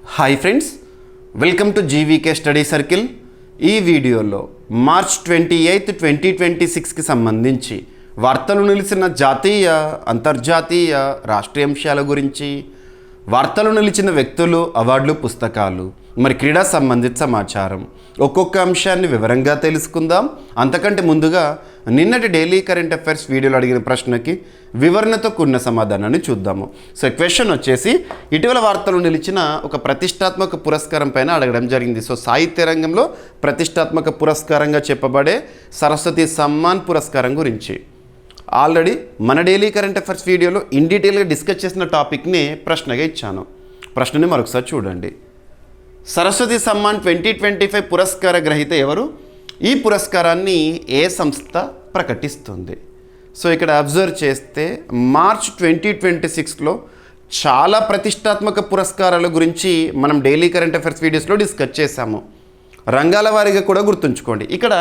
Hi friends, welcome to GVK study circle. ఈ వీడియోలో March 28, 2026కి సంబంధించి వార్తలు నిలిచిన జాతీయ, అంతర్జాతీయ, రాష్ట్రీయ అంశాల గురించి, వార్తలు నిలిచిన వ్యక్తులు, అవార్డులు, పుస్తకాలు, మరి క్రీడా సంబంధిత సమాచారం, ఒక్కొక్క అంశాన్ని వివరంగా తెలుసుకుందాం. అంతకంటే ముందుగా నిన్నటి డైలీ కరెంట్ అఫైర్స్ వీడియోలో అడిగిన ప్రశ్నకి వివరణతో కూడిన సమాధానాన్ని చూద్దాము. సో క్వశ్చన్ వచ్చేసి, ఇటీవల వార్తలు నిలిచిన ఒక ప్రతిష్టాత్మక పురస్కారం పైన అడగడం జరిగింది. సో సాహిత్య రంగంలో ప్రతిష్టాత్మక పురస్కారంగా చెప్పబడే సరస్వతి సమ్మాన్ పురస్కారం గురించి ఆల్రెడీ మన డైలీ కరెంట్ అఫైర్స్ వీడియోలో ఇన్ డీటెయిల్గా డిస్కస్ చేసిన టాపిక్ని ప్రశ్నగా ఇచ్చాను. ప్రశ్నని మరొకసారి చూడండి. సరస్వతి సమ్మాన్ 2025 పురస్కార గ్రహీత ఎవరు? ఈ పురస్కారాన్ని ఏ సంస్థ ప్రకటిస్తుంది? సో ఇక్కడ అబ్జర్వ్ చేస్తే మార్చ్ 2026లో చాలా ప్రతిష్టాత్మక పురస్కారాల గురించి మనం డైలీ కరెంట్ అఫైర్స్ వీడియోస్లో డిస్కస్ చేశాము. రంగాల వారీగా కూడా గుర్తుంచుకోండి. ఇక్కడ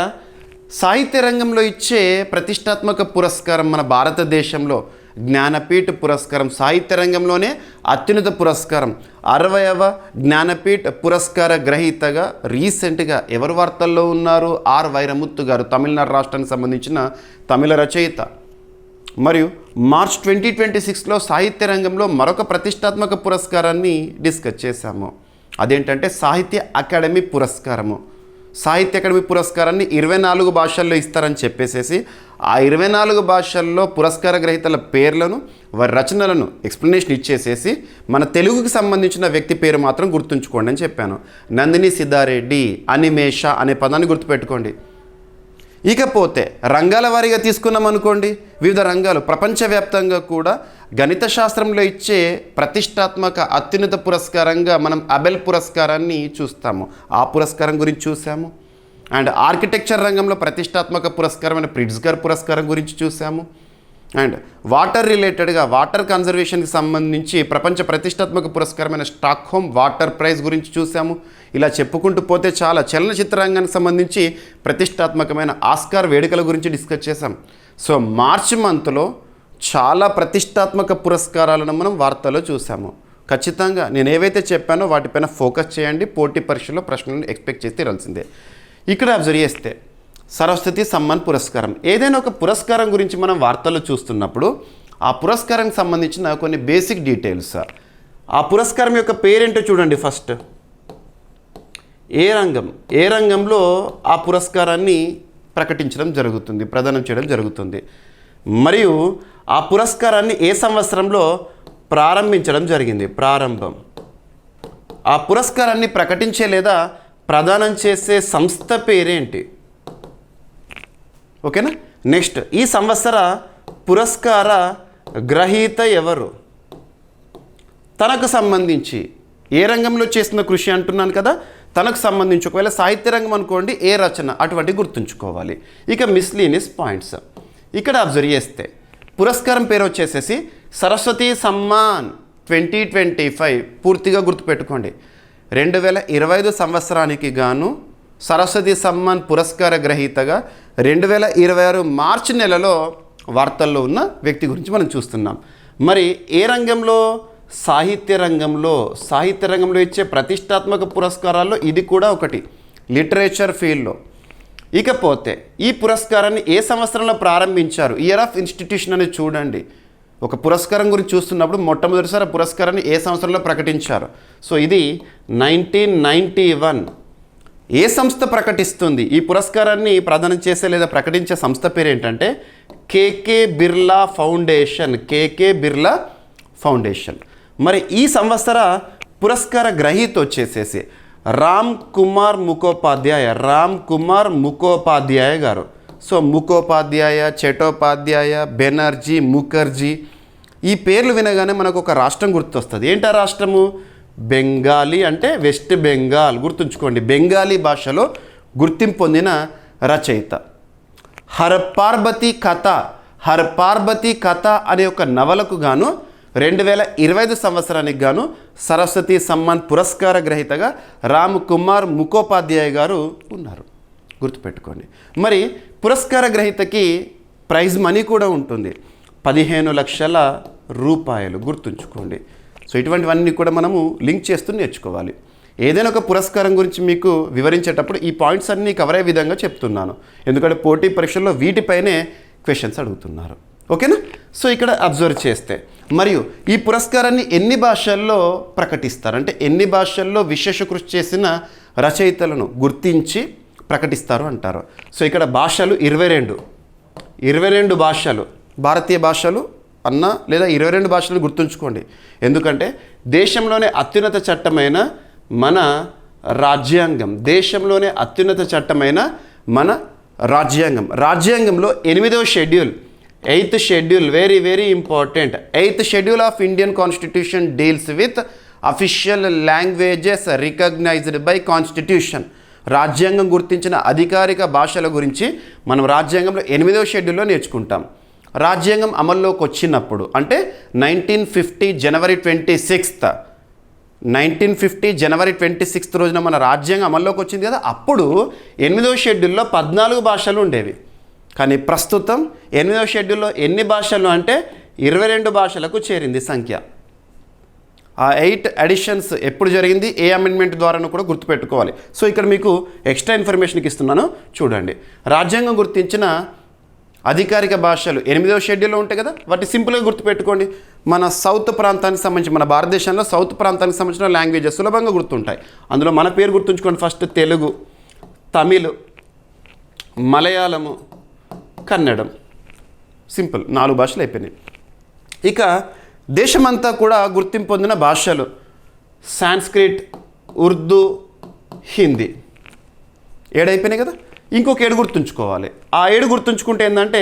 సాహిత్య రంగంలో ఇచ్చే ప్రతిష్టాత్మక పురస్కారం మన భారతదేశంలో జ్ఞానపీఠ పురస్కారం, సాహిత్య రంగంలోనే అత్యున్నత పురస్కారం. 60వ జ్ఞానపీఠ పురస్కార గ్రహీతగా రీసెంట్గా ఎవరు వార్తల్లో ఉన్నారు? ఆర్ వైరముత్తు గారు, తమిళనాడు రాష్ట్రానికి సంబంధించిన తమిళ రచయిత. మరియు మార్చ్ 2026లో సాహిత్య రంగంలో మరొక ప్రతిష్టాత్మక పురస్కారాన్ని డిస్కస్ చేశాము. అదేంటంటే సాహిత్య అకాడమీ పురస్కారము. సాహిత్య అకాడమీ పురస్కారాన్ని 24 భాషల్లో ఇస్తారని చెప్పేసేసి ఆ 24 భాషల్లో పురస్కార గ్రహీతల పేర్లను, వారి రచనలను ఎక్స్ప్లెనేషన్ ఇచ్చేసేసి మన తెలుగుకి సంబంధించిన వ్యక్తి పేరు మాత్రం గుర్తుంచుకోండి అని చెప్పాను. నందిని సిద్ధారెడ్డి, అనిమేష అనే పదాన్ని గుర్తుపెట్టుకోండి. ఇకపోతే రంగాల వారీగా తీసుకున్నాం అనుకోండి, వివిధ రంగాలు ప్రపంచవ్యాప్తంగా కూడా గణిత శాస్త్రంలో ఇచ్చే ప్రతిష్టాత్మక అత్యున్నత పురస్కారంగా మనం అబెల్ పురస్కారాన్ని చూస్తాము. ఆ పురస్కారం గురించి చూసాము. అండ్ ఆర్కిటెక్చర్ రంగంలో ప్రతిష్టాత్మక పురస్కారమైన ప్రిట్జ్కర్ పురస్కారం గురించి చూసాము. అండ్ వాటర్ రిలేటెడ్గా వాటర్ కన్జర్వేషన్కి సంబంధించి ప్రపంచ ప్రతిష్టాత్మక పురస్కారమైన స్టాక్హోమ్ వాటర్ ప్రైజ్ గురించి చూసాము. ఇలా చెప్పుకుంటూ పోతే చాలా చలనచిత్ర రంగానికి సంబంధించి ప్రతిష్టాత్మకమైన ఆస్కార్ వేడుకల గురించి డిస్కస్ చేసాం. సో మార్చ్ మంత్లో చాలా ప్రతిష్టాత్మక పురస్కారాలను మనం వార్తల్లో చూసాము. ఖచ్చితంగా నేను ఏవైతే చెప్పానో వాటిపైన ఫోకస్ చేయండి. పోటీ పరీక్షలో ప్రశ్నలను ఎక్స్పెక్ట్ చేసి తీరాల్సిందే. ఇక్కడ అబ్జర్వ్ చేస్తే సరస్వతి సమ్మాన్ పురస్కారం, ఏదైనా ఒక పురస్కారం గురించి మనం వార్తల్లో చూస్తున్నప్పుడు ఆ పురస్కారానికి సంబంధించిన కొన్ని బేసిక్ డీటెయిల్స్, ఆ పురస్కారం యొక్క పేరేంటో చూడండి. ఫస్ట్ ఏ రంగంలో ఆ పురస్కారాన్ని ప్రకటించడం జరుగుతుంది, ప్రదానం చేయడం జరుగుతుంది, మరియు ఆ పురస్కారాన్ని ఏ సంవత్సరంలో ప్రారంభించడం జరిగింది, ప్రారంభం. ఆ పురస్కారాన్ని ప్రకటించే లేదా ప్రదానం చేసే సంస్థ పేరేంటి? ఓకేనా. నెక్స్ట్, ఈ సంవత్సర పురస్కార గ్రహీత ఎవరు? తనకు సంబంధించి ఏ రంగంలో చేసిన కృషి అంటున్నాను కదా, తనకు సంబంధించి ఒకవేళ సాహిత్య రంగం అనుకోండి, ఏ రచన, అటువంటి గుర్తుంచుకోవాలి. ఇక మిస్లీనియస్ పాయింట్స్ ఇక్కడ అబ్జర్వ్ చేస్తే పురస్కారం పేరు వచ్చేసేసి సరస్వతి సమ్మాన్ 2025. పూర్తిగా గుర్తుపెట్టుకోండి. 2025 సంవత్సరానికి గాను సరస్వతి సమ్మాన్ పురస్కార గ్రహీతగా 2026 మార్చి నెలలో వార్తల్లో ఉన్న వ్యక్తి గురించి మనం చూస్తున్నాం. మరి ఏ రంగంలో? సాహిత్య రంగంలో ఇచ్చే ప్రతిష్టాత్మక పురస్కారాల్లో ఇది కూడా ఒకటి, లిటరేచర్ ఫీల్డ్లో. ఇకపోతే ఈ పురస్కారాన్ని ఏ సంవత్సరంలో ప్రారంభించారు? ఇయర్ ఆఫ్ ఇన్స్టిట్యూషన్ అనేది చూడండి. ఒక పురస్కారం గురించి చూస్తున్నప్పుడు మొట్టమొదటిసారి ఆ పురస్కారాన్ని ఏ సంవత్సరంలో ప్రకటించారు? సో ఇది 1991. ఏ సంస్థ ప్రకటిస్తుంది? ఈ పురస్కారాన్ని ప్రదానం చేసే లేదా ప్రకటించే సంస్థ పేరు ఏంటంటే కేకే బిర్లా ఫౌండేషన్. మరి ఈ సంవత్సర పురస్కార గ్రహీత వచ్చేసేసి రామ్ కుమార్ ముఖోపాధ్యాయ గారు. సో ముఖోపాధ్యాయ, చటోపాధ్యాయ, బెనర్జీ, ముఖర్జీ, ఈ పేర్లు వినగానే మనకు ఒక రాష్ట్రం గుర్తొస్తుంది. ఏంటా రాష్ట్రము? బెంగాలీ, అంటే వెస్ట్ బెంగాల్. గుర్తుంచుకోండి, బెంగాలీ భాషలో గుర్తింపు పొందిన రచయిత. హర్ పార్బతి కథ అనే ఒక నవలకు గాను 2025 సంవత్సరానికి గాను సరస్వతి సమ్మాన్ పురస్కార గ్రహీతగా రామ్ కుమార్ ముఖోపాధ్యాయ గారు ఉన్నారు. గుర్తుపెట్టుకోండి. మరి పురస్కార గ్రహీతకి ప్రైజ్ మనీ కూడా ఉంటుంది, 15 లక్షల రూపాయలు. గుర్తుంచుకోండి. సో ఇటువంటివన్నీ కూడా మనము లింక్ చేస్తూ నేర్చుకోవాలి. ఏదైనా ఒక పురస్కారం గురించి మీకు వివరించేటప్పుడు ఈ పాయింట్స్ అన్నీ కవర్ అయ్యే విధంగా చెప్తున్నాను, ఎందుకంటే పోటీ పరీక్షల్లో వీటిపైనే క్వశ్చన్స్ అడుగుతున్నారు. ఓకేనా? సో ఇక్కడ అబ్జర్వ్ చేస్తే మరియు ఈ పురస్కారాన్ని ఎన్ని భాషల్లో ప్రకటిస్తారు, అంటే ఎన్ని భాషల్లో విశేష కృషి చేసిన రచయితలను గుర్తించి ప్రకటిస్తారు అంటారు. సో ఇక్కడ భాషలు 22 భాషలు, భారతీయ భాషలు అన్న లేదా 22 భాషలు గుర్తుంచుకోండి. ఎందుకంటే దేశంలోనే అత్యున్నత చట్టమైన మన రాజ్యాంగం, దేశంలోనే అత్యున్నత చట్టమైన మన రాజ్యాంగంలో 8వ schedule, 8th schedule, very important. 8th schedule of Indian constitution deals with official languages recognised by constitution. రాజ్యాంగం గుర్తించిన అధికారిక భాషల గురించి మనం రాజ్యాంగంలో 8వ షెడ్యూల్లో నేర్చుకుంటాం. రాజ్యాంగం అమల్లోకి వచ్చినప్పుడు అంటే 1950 జనవరి 26 రోజున మన రాజ్యాంగం అమల్లోకి వచ్చింది కదా, అప్పుడు 8వ షెడ్యూల్లో 14 భాషలు ఉండేవి. కానీ ప్రస్తుతం 8వ షెడ్యూల్లో ఎన్ని భాషలు అంటే 22 భాషలకు చేరింది సంఖ్య. ఆ 8 అడిషన్స్ ఎప్పుడు జరిగింది, ఏ అమెండ్మెంట్ ద్వారానూ కూడా గుర్తుపెట్టుకోవాలి. సో ఇక్కడ మీకు ఎక్స్ట్రా ఇన్ఫర్మేషన్కి ఇస్తున్నాను చూడండి. రాజ్యాంగం గుర్తించిన అధికారిక భాషలు 8వ షెడ్యూల్లో ఉంటాయి కదా, వాటి సింపుల్గా గుర్తుపెట్టుకోండి. మన సౌత్ ప్రాంతానికి సంబంధించి, మన భారతదేశంలో సౌత్ ప్రాంతానికి సంబంధించిన లాంగ్వేజెస్ సులభంగా గుర్తుంటాయి. అందులో మన పేరు గుర్తుంచుకోండి. ఫస్ట్ తెలుగు, తమిళ్, మలయాళము, కన్నడం. సింపుల్, 4 భాషలు అయిపోయినాయి. ఇక దేశమంతా కూడా గుర్తింపు పొందిన భాషలు సాంస్క్రిట్, ఉర్దూ, హిందీ. 7 అయిపోయినాయి కదా, ఇంకొక 7 గుర్తుంచుకోవాలి. ఆ 7 గుర్తుంచుకుంటే ఏంటంటే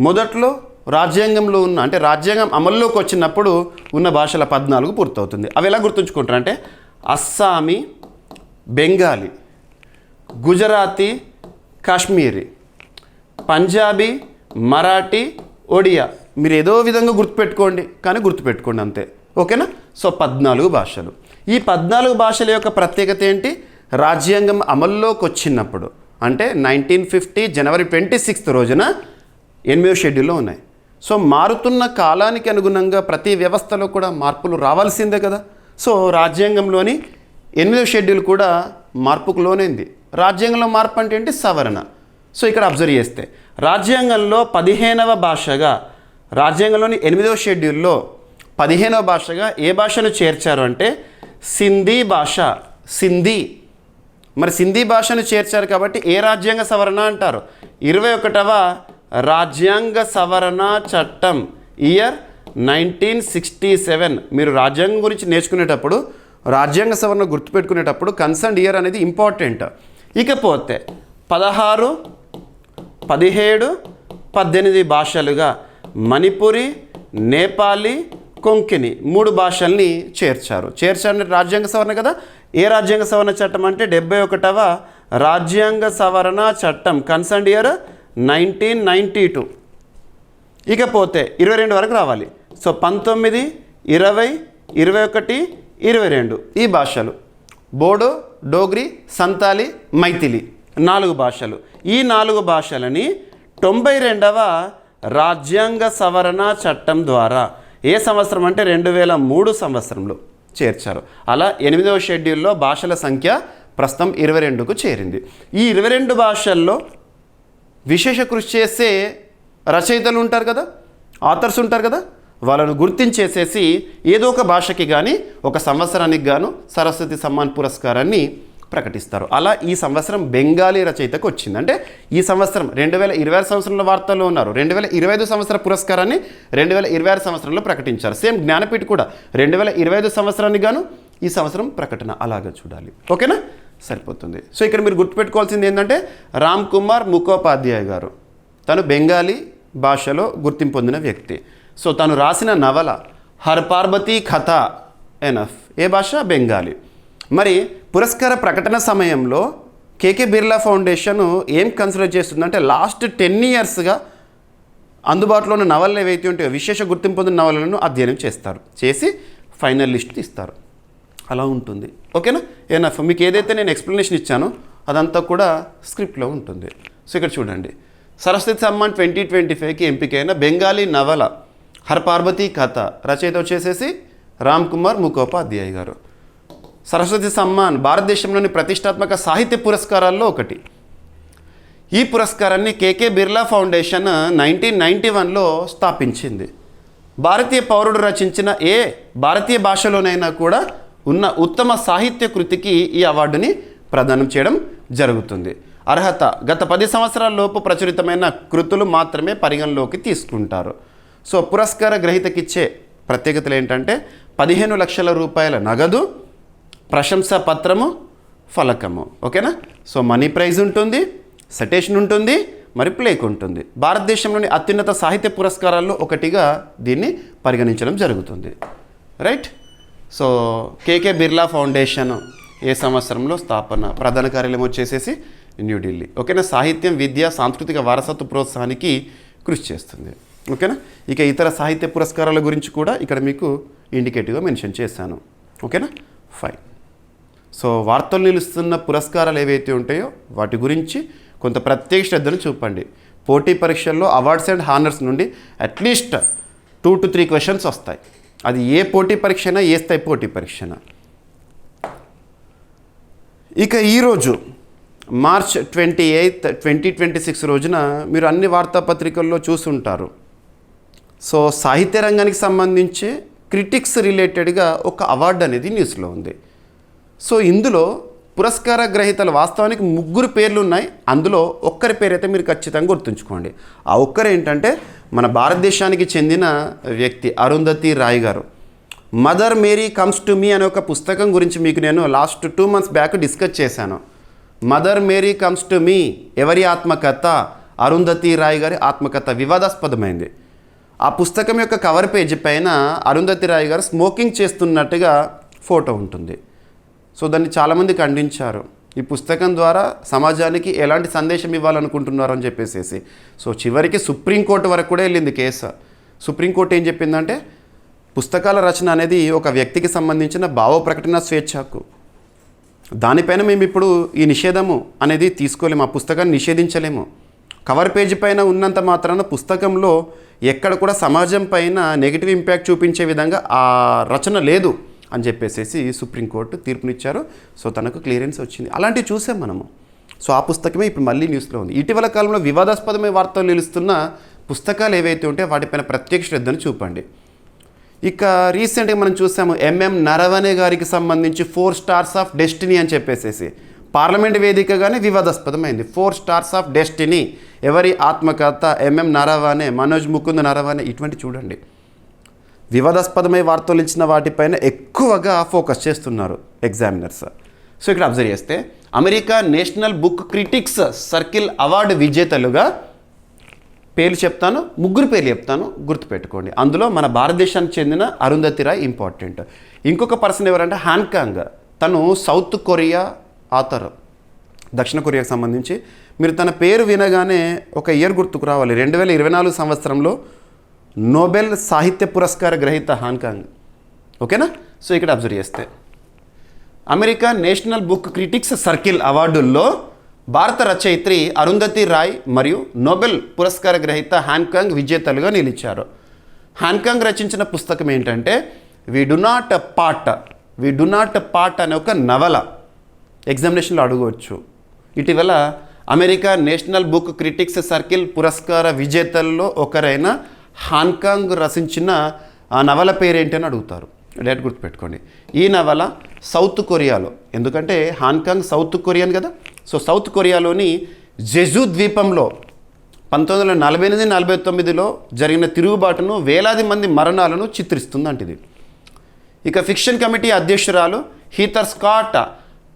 మొదట్లో రాజ్యాంగంలో ఉన్న, అంటే రాజ్యాంగం అమల్లోకి వచ్చినప్పుడు ఉన్న భాషల 14 పూర్తవుతుంది. అవి ఎలా గుర్తుంచుకుంటారంటే అస్సామీ, బెంగాలీ, గుజరాతీ, కాశ్మీరీ, పంజాబీ, మరాఠీ, ఒడియా. మీరు ఏదో విధంగా గుర్తుపెట్టుకోండి, కానీ గుర్తుపెట్టుకోండి అంతే. ఓకేనా? సో 14 భాషలు. ఈ 14 భాషల యొక్క ప్రత్యేకత ఏంటి? రాజ్యాంగం అమల్లోకి వచ్చినప్పుడు అంటే 1950 జనవరి 26 రోజున 8వ షెడ్యూల్లో ఉన్నాయి. సో మారుతున్న కాలానికి అనుగుణంగా ప్రతి వ్యవస్థలో కూడా మార్పులు రావాల్సిందే కదా. సో రాజ్యాంగంలోని 8వ షెడ్యూల్ కూడా మార్పుకు లోనైంది. రాజ్యాంగంలో మార్పు అంటే ఏంటి? సవరణ. సో ఇక్కడ అబ్జర్వ్ చేస్తే రాజ్యాంగంలో 15వ భాషగా, రాజ్యాంగంలోని 8వ షెడ్యూల్లో 15వ భాషగా ఏ భాషను చేర్చారు అంటే సింధీ భాష. సింధీ. మరి సింధీ భాషను చేర్చారు కాబట్టి ఏ రాజ్యాంగ సవరణ అంటారు? 21వ రాజ్యాంగ సవరణ చట్టం, ఇయర్ 1967. మీరు రాజ్యాంగం గురించి నేర్చుకునేటప్పుడు, రాజ్యాంగ సవరణ గుర్తుపెట్టుకునేటప్పుడు కన్సర్న్ ఇయర్ అనేది ఇంపార్టెంట్. ఇకపోతే 16, 17, 18 భాషలుగా మణిపురి, నేపాలీ, కొంకణి 3 భాషల్ని చేర్చారు. రాజ్యాంగ సవరణ కదా. ఏ రాజ్యాంగ సవరణ చట్టం అంటే 71వ రాజ్యాంగ సవరణ చట్టం, కన్సర్న్ ఇయర్ 1992. ఇకపోతే 22 వరకు రావాలి. సో 19, 20, 21, 22 ఈ భాషలు బోడో, డోగ్రీ, సంతాలి, మైథిలి 4 భాషలు. ఈ 4 భాషలని 92వ రాజ్యాంగ సవరణ చట్టం ద్వారా ఏ సంవత్సరం అంటే 2003 సంవత్సరంలో చేర్చారు. అలా 8వ షెడ్యూల్లో భాషల సంఖ్య ప్రస్తుతం 22కు చేరింది. ఈ 22 భాషల్లో విశేష కృషి చేసే రచయితలు ఉంటారు కదా, ఆథర్స్ ఉంటారు కదా, వాళ్ళను గుర్తించేసేసి ఏదో ఒక భాషకి కానీ ఒక సంవత్సరానికి గాను సరస్వతి సమ్మాన్ పురస్కారాన్ని ప్రకటిస్తారు. అలా ఈ సంవత్సరం బెంగాలీ రచయితకు వచ్చింది. అంటే ఈ సంవత్సరం 2026 సంవత్సరంలో వార్తల్లో ఉన్నారు. 2025 సంవత్సర పురస్కారాన్ని 2026 సంవత్సరంలో ప్రకటించారు. సేమ్ జ్ఞానపీఠ్ కూడా 2025 సంవత్సరానికి గాను ఈ సంవత్సరం ప్రకటన. అలాగా చూడాలి. ఓకేనా? సరిపోతుంది. సో ఇక్కడ మీరు గుర్తుపెట్టుకోవాల్సింది ఏంటంటే రామ్ కుమార్ ముఖోపాధ్యాయ గారు, తను బెంగాలీ భాషలో గుర్తింపు పొందిన వ్యక్తి. సో తను రాసిన నవల హర్ పార్వతీ కథ ఎనఫ్. ఏ భాష? బెంగాలీ. మరి పురస్కార ప్రకటన సమయంలో కేకే బిర్లా ఫౌండేషన్ ఏం కన్సిడర్ చేస్తుందంటే లాస్ట్ 10 ఇయర్స్గా అందుబాటులో ఉన్న నవలలు ఏవైతే ఉంటాయో విశేష గుర్తింపు పొందిన నవలలను అధ్యయనం చేసి ఫైనల్ లిస్ట్ ఇస్తారు. అలా ఉంటుంది. ఓకేనా? ఎనఫ్. మీకు ఏదైతే నేను ఎక్స్ప్లెనేషన్ ఇచ్చానో అదంతా కూడా స్క్రిప్ట్లో ఉంటుంది. సో ఇక్కడ చూడండి, సరస్వతి సమ్మాన్ 2025కి ఎంపికైన బెంగాలీ నవల హర్ పార్వతీ కథ రచయిత వచ్చేసేసి రామ్ కుమార్ ముఖోపాధ్యాయ్ గారు. సరస్వతి సమ్మాన్ భారతదేశంలోని ప్రతిష్టాత్మక సాహిత్య పురస్కారాల్లో ఒకటి. ఈ పురస్కారాన్ని కేకే బిర్లా ఫౌండేషన్ 1991లో స్థాపించింది. భారతీయ పౌరుడు రచించిన ఏ భారతీయ భాషలోనైనా కూడా ఉన్న ఉత్తమ సాహిత్య కృతికి ఈ అవార్డుని ప్రదానం చేయడం జరుగుతుంది. అర్హత గత 10 సంవత్సరాల లోపు ప్రచురితమైన కృతులు మాత్రమే పరిగణలోకి తీసుకుంటారు. సో పురస్కార గ్రహీతకిచ్చే ప్రత్యేకతలు ఏంటంటే 15 లక్షల రూపాయల నగదు, ప్రశంసా పత్రము, ఫలకము. ఓకేనా? సో మనీ ప్రైజ్ ఉంటుంది, సటేషన్ ఉంటుంది, మరి ప్లేక్ ఉంటుంది. భారతదేశంలోని అత్యున్నత సాహిత్య పురస్కారాల్లో ఒకటిగా దీన్ని పరిగణించడం జరుగుతుంది. Right. So KK Birla Foundation ఏ సంవత్సరంలో స్థాపన, ప్రధాన కార్యాలయం వచ్చేసేసి న్యూఢిల్లీ. ఓకేనా? సాహిత్యం, విద్య, సాంస్కృతిక వారసత్వ ప్రోత్సాహానికి కృషి చేస్తుంది. ఓకేనా? ఇక ఇతర సాహిత్య పురస్కారాల గురించి కూడా ఇక్కడ మీకు ఇండికేటివ్గా మెన్షన్ చేశాను. ఓకేనా? ఫైన్. సో వార్తలు నిలుస్తున్న పురస్కారాలు ఏవైతే ఉంటాయో వాటి గురించి కొంత ప్రత్యేక శ్రద్ధను చూపండి. పోటీ పరీక్షల్లో అవార్డ్స్ అండ్ హానర్స్ నుండి అట్లీస్ట్ 2 to 3 క్వశ్చన్స్ వస్తాయి. అది ఏ పోటీ పరీక్ష అయినా, ఏ స్థాయి పోటీ పరీక్ష అయినా. ఇక ఈరోజు మార్చ్ 28, 2026 రోజున మీరు అన్ని వార్తాపత్రికల్లో చూసుంటారు. సో సాహిత్య రంగానికి సంబంధించి క్రిటిక్స్ రిలేటెడ్గా ఒక అవార్డు అనేది న్యూస్లో ఉంది. సో ఇందులో పురస్కార గ్రహీతలు వాస్తవానికి 3 పేర్లు ఉన్నాయి. అందులో ఒక్కరి పేరైతే మీరు ఖచ్చితంగా గుర్తుంచుకోండి. ఆ ఒక్కరు ఏంటంటే మన భారతదేశానికి చెందిన వ్యక్తి అరుంధతి రాయ్ గారు. మదర్ మేరీ కమ్స్ టు మీ అనే ఒక పుస్తకం గురించి మీకు నేను లాస్ట్ 2 months బ్యాక్ డిస్కస్ చేశాను. మదర్ మేరీ కమ్స్ టు మీ ఎవరి ఆత్మకథ? అరుంధతి రాయ్ గారి ఆత్మకథ. వివాదాస్పదమైంది. ఆ పుస్తకం యొక్క కవర్ పేజీ పైన అరుంధతి రాయ్ గారు స్మోకింగ్ చేస్తున్నట్టుగా ఫోటో ఉంటుంది. సో దాన్ని చాలామంది ఖండించారు. ఈ పుస్తకం ద్వారా సమాజానికి ఎలాంటి సందేశం ఇవ్వాలనుకుంటున్నారు అని చెప్పేసి. సో చివరికి సుప్రీంకోర్టు వరకు కూడా వెళ్ళింది కేసు. సుప్రీంకోర్టు ఏం చెప్పిందంటే పుస్తకాల రచన అనేది ఒక వ్యక్తికి సంబంధించిన భావ ప్రకటన స్వేచ్ఛ హక్కు. దానిపైన మేము ఇప్పుడు ఈ నిషేధము అనేది తీసుకోలేము, ఆ పుస్తకాన్ని నిషేధించలేము. కవర్ పేజీ పైన ఉన్నంత మాత్రాన పుస్తకంలో ఎక్కడ కూడా సమాజం పైన నెగిటివ్ ఇంపాక్ట్ చూపించే విధంగా ఆ రచన లేదు అని చెప్పేసి సుప్రీంకోర్టు తీర్పునిచ్చారు. సో తనకు క్లియరెన్స్ వచ్చింది. అలాంటివి చూసాం మనము. సో ఆ పుస్తకమే ఇప్పుడు మళ్ళీ న్యూస్లో ఉంది. ఇటీవల కాలంలో వివాదాస్పదమైన వార్తలు నిలుస్తున్న పుస్తకాలు ఏవైతే ఉంటే వాటిపైన ప్రత్యేక శ్రద్ధను చూపండి. ఇక రీసెంట్గా మనం చూసాము ఎంఎం నరవణే గారికి సంబంధించి 4 స్టార్స్ ఆఫ్ డెస్టినీ అని చెప్పేసి పార్లమెంట్ వేదికగానే వివాదాస్పదమైంది. 4 స్టార్స్ ఆఫ్ డెస్టినీ ఎవరి ఆత్మకథ? ఎంఎం నరవణే, మనోజ్ ముకుంద్ నరవణే. ఇటువంటి చూడండి, వివాదాస్పదమైన వార్తలు ఇచ్చిన వాటిపైన ఎక్కువగా ఫోకస్ చేస్తున్నారు ఎగ్జామినర్స్. సో ఇక్కడ అబ్జర్వ్ చేస్తే America national book critics circle award విజేతలుగా పేర్లు చెప్తాను, 3 పేర్లు చెప్తాను, గుర్తుపెట్టుకోండి. అందులో మన భారతదేశానికి చెందిన అరుంధతి రాయ్ ఇంపార్టెంట్. ఇంకొక పర్సన్ ఎవరంటే హాన్కాంగ్. తను సౌత్ కొరియా ఆథర్, దక్షిణ కొరియాకు సంబంధించి. మీరు తన పేరు వినగానే ఒక ఇయర్ గుర్తుకు రావాలి. 2024 సంవత్సరంలో నోబెల్ సాహిత్య పురస్కార గ్రహీత హాన్కాంగ్. ఓకేనా? సో ఇక్కడ అబ్జర్వ్ చేస్తే America national book critics Circle అవార్డుల్లో భారత రచయిత్రి అరుంధతి రాయ్ మరియు నోబెల్ పురస్కార గ్రహీత హాన్కాంగ్ విజేతలుగా నిలిచారు. హాన్కాంగ్ రచించిన పుస్తకం ఏంటంటే వి డు నాట్ పార్ట్ అనే ఒక నవల. ఎగ్జామినేషన్లో అడగవచ్చు. ఇటీవల America national book critics circle పురస్కార విజేతల్లో ఒకరైన హాన్కాంగ్ రచించిన ఆ నవల పేరేంటి అని అడుగుతారు. డేట్ గుర్తుపెట్టుకోండి. ఈ నవల సౌత్ కొరియాలో, ఎందుకంటే హాన్కాంగ్ సౌత్ కొరియన్ కదా. సో సౌత్ కొరియాలోని జెజు ద్వీపంలో 1948-49లో జరిగిన తిరుగుబాటును, వేలాది మంది మరణాలను చిత్రిస్తుందంటిది. ఇక ఫిక్షన్ కమిటీ అధ్యక్షురాలు హీథర్ స్కాట్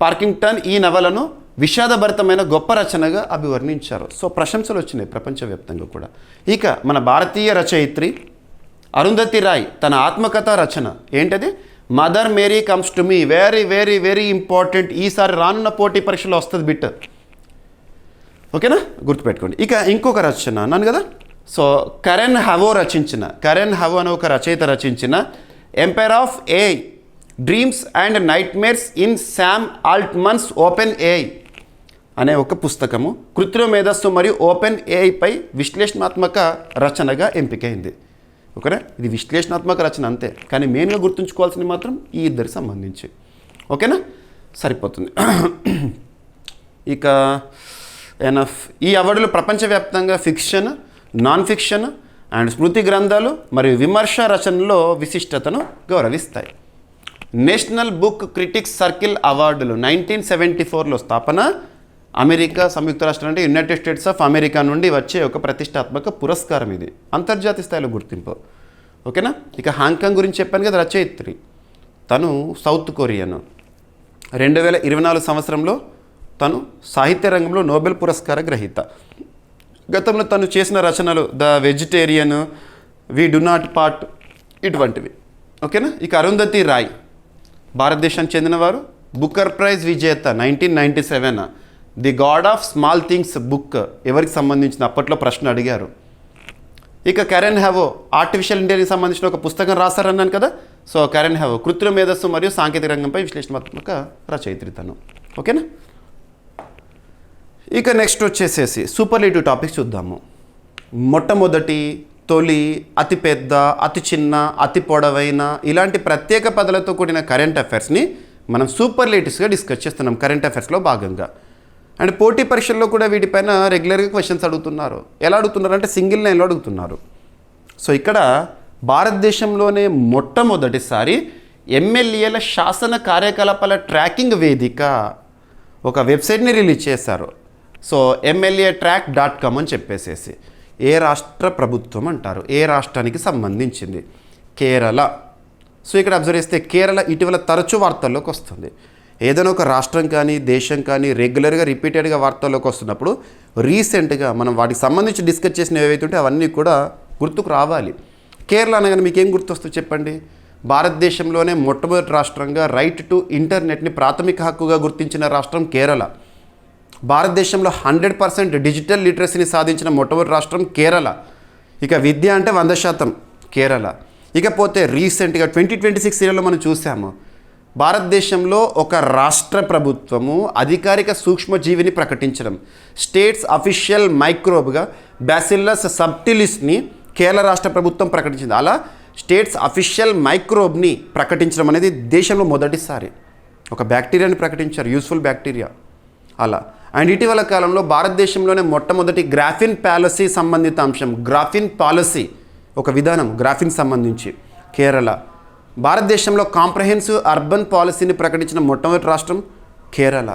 పార్కింగ్టన్ ఈ నవలను విషాదభరితమైన గొప్ప రచనగా అభివర్ణించారు. సో ప్రశంసలు వచ్చినాయి ప్రపంచవ్యాప్తంగా కూడా. ఇక మన భారతీయ రచయిత్రి అరుంధతి రాయ్ తన ఆత్మకథ రచన ఏంటది? Mother Mary comes to me. Very very very important. ఈసారి రానున్న పోటీ పరీక్షలో వస్తుంది బిట్. ఓకేనా? గుర్తుపెట్టుకోండి. ఇక ఇంకొక రచన అన్నాను కదా. సో కరెన్ హవో అనే ఒక రచయిత రచించిన Empire of AI Dreams and Nightmares in Sam Altman's Open AI అనే ఒక పుస్తకము కృత్రిమ మేధస్సు మరియు ఓపెన్ ఏఐపై విశ్లేషణాత్మక రచనగా ఎంపికైంది. ఓకేనా, ఇది విశ్లేషణాత్మక రచన అంతే, కానీ మెయిన్గా గుర్తుంచుకోవాల్సింది మాత్రం ఈ ఇద్దరికి సంబంధించి. ఓకేనా, సరిపోతుంది. ఇక ఎనఫ్. ఈ అవార్డులు ప్రపంచవ్యాప్తంగా ఫిక్షన్, నాన్ ఫిక్షన్ అండ్ స్మృతి గ్రంథాలు మరియు విమర్శ రచనలో విశిష్టతను గౌరవిస్తాయి. నేషనల్ బుక్ క్రిటిక్స్ సర్కిల్ అవార్డులు 1974లో స్థాపన. అమెరికా సంయుక్త రాష్ట్రాలు అంటే యునైటెడ్ స్టేట్స్ ఆఫ్ అమెరికా నుండి వచ్చే ఒక ప్రతిష్టాత్మక పురస్కారం ఇది, అంతర్జాతీయ స్థాయిలో గుర్తింపు. ఓకేనా, ఇక హాంకాంగ్ గురించి చెప్పాను కదా, రచయిత్రి తను సౌత్ కొరియన్. 2024 సంవత్సరంలో తను సాహిత్య రంగంలో నోబెల్ పురస్కార గ్రహీత. గతంలో తను చేసిన రచనలు the vegetarian, we do not part ఇటువంటివి. ఓకేనా, ఇక అరుంధతి రాయ్ భారతదేశానికి చెందినవారు, బుకర్ ప్రైజ్ విజేత 1997. The God of small things book ఎవరికి సంబంధించిన అప్పట్లో ప్రశ్న అడిగారు. ఇక కరెన్ హ్యావో ఆర్టిఫిషియల్ ఇంటెలిజెన్స్ సంబంధించిన ఒక పుస్తకం రాశారన్నాను కదా. సో కరెన్ హ్యావో కృత్రిమ మేధస్సు మరియు సాంకేతిక రంగంపై విశ్లేషణాత్మక రచయిత్రి తను. ఓకేనా, ఇక నెక్స్ట్ వచ్చేసేసి సూపర్లేటివ్ టాపిక్స్ చూద్దాము. మొట్టమొదటి, తొలి, అతి పెద్ద, అతి చిన్న, అతి పొడవైన ఇలాంటి ప్రత్యేక పదాలతో కూడిన కరెంట్ అఫైర్స్ని మనం సూపర్లేటివ్స్గా డిస్కస్ చేస్తున్నాం కరెంట్ అఫైర్స్లో భాగంగా. అండ్ పోటీ పరీక్షల్లో కూడా వీటిపైన రెగ్యులర్గా క్వశ్చన్స్ అడుగుతున్నారు. ఎలా అడుగుతున్నారు అంటే సింగిల్ లైన్లో అడుగుతున్నారు. సో ఇక్కడ భారతదేశంలోనే మొట్టమొదటిసారి ఎమ్మెల్యేల శాసన కార్యకలాపాల ట్రాకింగ్ వేదిక ఒక వెబ్సైట్ని రిలీజ్ చేశారు. సో MLAtrack.com అని చెప్పేసేసి. ఏ రాష్ట్ర ప్రభుత్వం అంటారు, ఏ రాష్ట్రానికి సంబంధించింది, కేరళ. సో ఇక్కడ అబ్జర్వ్ చేస్తే కేరళ ఇటీవల తరచూ వార్తల్లోకి వస్తుంది. ఏదైనా ఒక రాష్ట్రం కానీ దేశం కానీ రెగ్యులర్గా రిపీటెడ్గా వార్తల్లోకి వస్తున్నప్పుడు రీసెంట్గా మనం వాటికి సంబంధించి డిస్కస్ చేసిన ఏవైతే ఉంటే అవన్నీ కూడా గుర్తుకు రావాలి. కేరళ అనగానే మీకు ఏం గుర్తొస్తుంది చెప్పండి? భారతదేశంలోనే మొట్టమొదటి రాష్ట్రంగా రైట్ టు ఇంటర్నెట్ని ప్రాథమిక హక్కుగా గుర్తించిన రాష్ట్రం కేరళ. భారతదేశంలో 100% డిజిటల్ లిటరసీని సాధించిన మొట్టమొదటి రాష్ట్రం కేరళ. ఇక విద్య అంటే 100% కేరళ. ఇకపోతే రీసెంట్గా 2026 ఇయర్లో మనం చూసాము, భారతదేశంలో ఒక రాష్ట్ర ప్రభుత్వము అధికారిక సూక్ష్మజీవిని ప్రకటించడం, స్టేట్స్ అఫీషియల్ మైక్రోబ్గా బ్యాసిల్లస్ సబ్టిలిస్ని కేరళ రాష్ట్ర ప్రభుత్వం ప్రకటించింది. అలా స్టేట్స్ అఫీషియల్ మైక్రోబ్ని ప్రకటించడం అనేది దేశంలో మొదటిసారి. ఒక బ్యాక్టీరియాని ప్రకటించారు, యూస్ఫుల్ బ్యాక్టీరియా అలా. అండ్ ఇటీవల కాలంలో భారతదేశంలోనే మొట్టమొదటి గ్రాఫిన్ పాలసీ సంబంధిత అంశం, గ్రాఫిన్ పాలసీ ఒక విధానం గ్రాఫిన్ సంబంధించి కేరళ. భారతదేశంలో కాంప్రహెన్సివ్ అర్బన్ పాలసీని ప్రకటించిన మొట్టమొదటి రాష్ట్రం కేరళ.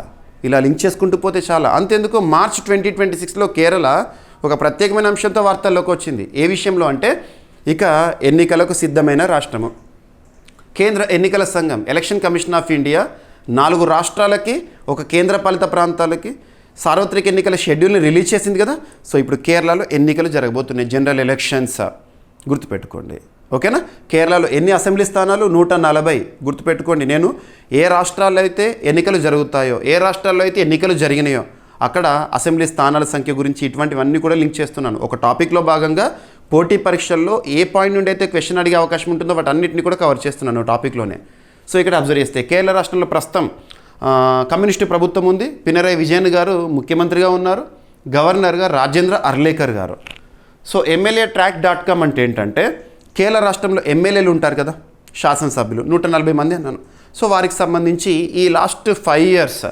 ఇలా లింక్ చేసుకుంటూ పోతే చాలా. అంతేందుకు మార్చ్ 2026లో కేరళ ఒక ప్రత్యేకమైన అంశంతో వార్తల్లోకి వచ్చింది. ఏ విషయంలో అంటే ఇక ఎన్నికలకు సిద్ధమైన రాష్ట్రము. కేంద్ర ఎన్నికల సంఘం ఎలక్షన్ కమిషన్ ఆఫ్ ఇండియా 4 రాష్ట్రాలకి, ఒక కేంద్రపాలిత ప్రాంతాలకి సార్వత్రిక ఎన్నికల షెడ్యూల్ని రిలీజ్ చేసింది కదా. సో ఇప్పుడు కేరళలో ఎన్నికలు జరగబోతున్నాయి, జనరల్ ఎలక్షన్స్ గుర్తుపెట్టుకోండి. ఓకేనా, కేరళలో ఎన్ని అసెంబ్లీ స్థానాలు? 140. గుర్తుపెట్టుకోండి. నేను ఏ రాష్ట్రాల్లో అయితే ఎన్నికలు జరుగుతాయో, ఏ రాష్ట్రాల్లో అయితే ఎన్నికలు జరిగినాయో అక్కడ అసెంబ్లీ స్థానాల సంఖ్య గురించి ఇటువంటివన్నీ కూడా లింక్ చేస్తున్నాను. ఒక టాపిక్లో భాగంగా పోటీ పరీక్షల్లో ఏ పాయింట్ నుండి అయితే క్వశ్చన్ అడిగే అవకాశం ఉంటుందో వాటన్నిటిని కూడా కవర్ చేస్తున్నాను టాపిక్లోనే. సో ఇక్కడ అబ్జర్వ్ చేస్తే కేరళ రాష్ట్రంలో ప్రస్తుతం కమ్యూనిస్టు ప్రభుత్వం ఉంది. పినరయ్ విజయన్ గారు ముఖ్యమంత్రిగా ఉన్నారు, గవర్నర్గా రాజేంద్ర అర్లేకర్ గారు. సో MLAtrack.com అంటే ఏంటంటే కేరళ రాష్ట్రంలో ఎమ్మెల్యేలు ఉంటారు కదా, శాసనసభ్యులు 140 మంది అన్నాను. సో వారికి సంబంధించి ఈ లాస్ట్ 5 ఇయర్స్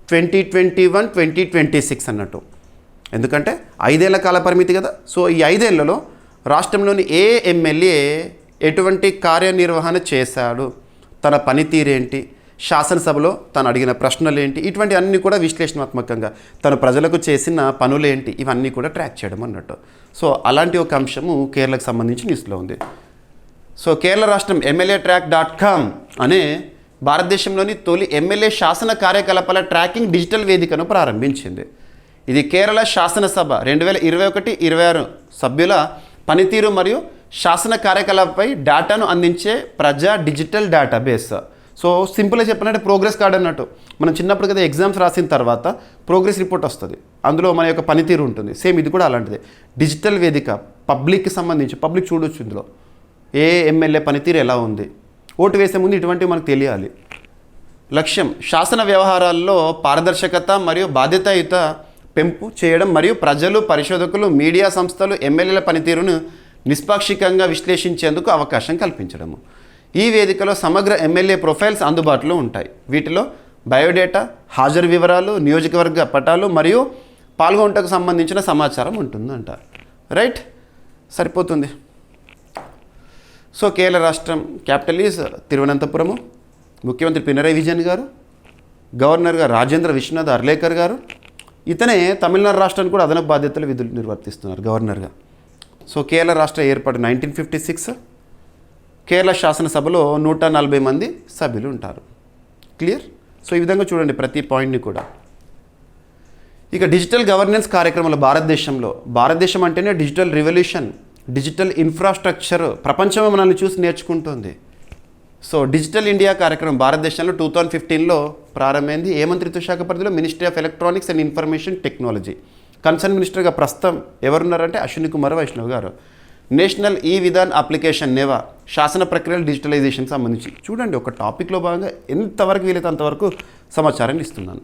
2021, 2026 అన్నట్టు. ఎందుకంటే 5 ఏళ్ల కాల పరిమితి కదా. సో ఈ 5 ఏళ్లలో రాష్ట్రంలోని ఏ ఎమ్మెల్యే ఎటువంటి కార్యనిర్వహణ చేశాడు, తన పనితీరేంటి, శాసనసభలో తను అడిగిన ప్రశ్నలు ఏంటి, ఇటువంటి అన్నీ కూడా విశ్లేషణాత్మకంగా తను ప్రజలకు చేసిన పనులేంటి ఇవన్నీ కూడా ట్రాక్ చేయడం అన్నట్టు. సో అలాంటి ఒక అంశము కేరళకు సంబంధించి న్యూస్లో ఉంది. సో కేరళ రాష్ట్రం MLAtrack.com అనే భారతదేశంలోని తొలి ఎమ్మెల్యే శాసన కార్యకలాపాల ట్రాకింగ్ డిజిటల్ వేదికను ప్రారంభించింది. ఇది కేరళ శాసనసభ 2021-26 సభ్యుల పనితీరు మరియు శాసన కార్యకలాపంపై డేటాను అందించే ప్రజా డిజిటల్ డేటాబేస్. సో సింపుల్గా చెప్పాలంటే ప్రోగ్రెస్ కార్డ్ అన్నట్టు. మనం చిన్నప్పుడు కదా ఎగ్జామ్స్ రాసిన తర్వాత ప్రోగ్రెస్ రిపోర్ట్ వస్తుంది, అందులో మన యొక్క పనితీరు ఉంటుంది. సేమ్ ఇది కూడా అలాంటిదే, డిజిటల్ వేదిక. పబ్లిక్కి సంబంధించి పబ్లిక్ చూడొచ్చు ఇందులో ఏ ఎమ్మెల్యే పనితీరు ఎలా ఉంది. ఓటు వేసే ముందు ఇటువంటివి మనకు తెలియాలి. లక్ష్యం శాసన వ్యవహారాల్లో పారదర్శకత మరియు బాధ్యతాయుత పెంపు చేయడం మరియు ప్రజలు, పరిశోధకులు, మీడియా సంస్థలు ఎమ్మెల్యేల పనితీరును నిష్పాక్షికంగా విశ్లేషించేందుకు అవకాశం కల్పించడము. ఈ వేదికలో సమగ్ర ఎమ్మెల్యే ప్రొఫైల్స్ అందుబాటులో ఉంటాయి. వీటిలో బయోడేటా, హాజరు వివరాలు, నియోజకవర్గ పటాలు మరియు పాల్గొనటకు సంబంధించిన సమాచారం ఉంటుందంట. రైట్, సరిపోతుంది. సో కేరళ రాష్ట్రం క్యాపిటల్ ఈజ్ తిరువనంతపురము. ముఖ్యమంత్రి పినరయి విజయన్ గారు, గవర్నర్గా రాజేంద్ర విశ్వనాథ్ అర్లేకర్ గారు. ఇతనే తమిళనాడు రాష్ట్రానికి కూడా అదనపు బాధ్యతలు విధులు నిర్వర్తిస్తున్నారు గవర్నర్గా. సో కేరళ రాష్ట్ర ఏర్పాటు 1956. కేరళ శాసనసభలో 140 మంది సభ్యులు ఉంటారు. క్లియర్? సో ఈ విధంగా చూడండి ప్రతి పాయింట్ని కూడా. ఇక డిజిటల్ గవర్నెన్స్ కార్యక్రమాలు భారతదేశం అంటేనే డిజిటల్ రివల్యూషన్, డిజిటల్ ఇన్ఫ్రాస్ట్రక్చర్ ప్రపంచం మనల్ని చూసి నేర్చుకుంటుంది. సో డిజిటల్ ఇండియా కార్యక్రమం భారతదేశంలో 2015లో ప్రారంభమైంది. ఏ మంత్రిత్వ శాఖ పరిధిలో? Ministry of electronics and information technology. Concern మినిస్టర్గా ప్రస్తుతం ఎవరున్నారంటే అశ్విని కుమార్ వైష్ణవ్ గారు. నేషనల్ ఈ విధాన్ అప్లికేషన్ నేవా, శాసన ప్రక్రియల డిజిటలైజేషన్ సంబంధించి చూడండి. ఒక టాపిక్లో భాగంగా ఎంతవరకు వీలైతే అంతవరకు సమాచారాన్ని ఇస్తున్నాను.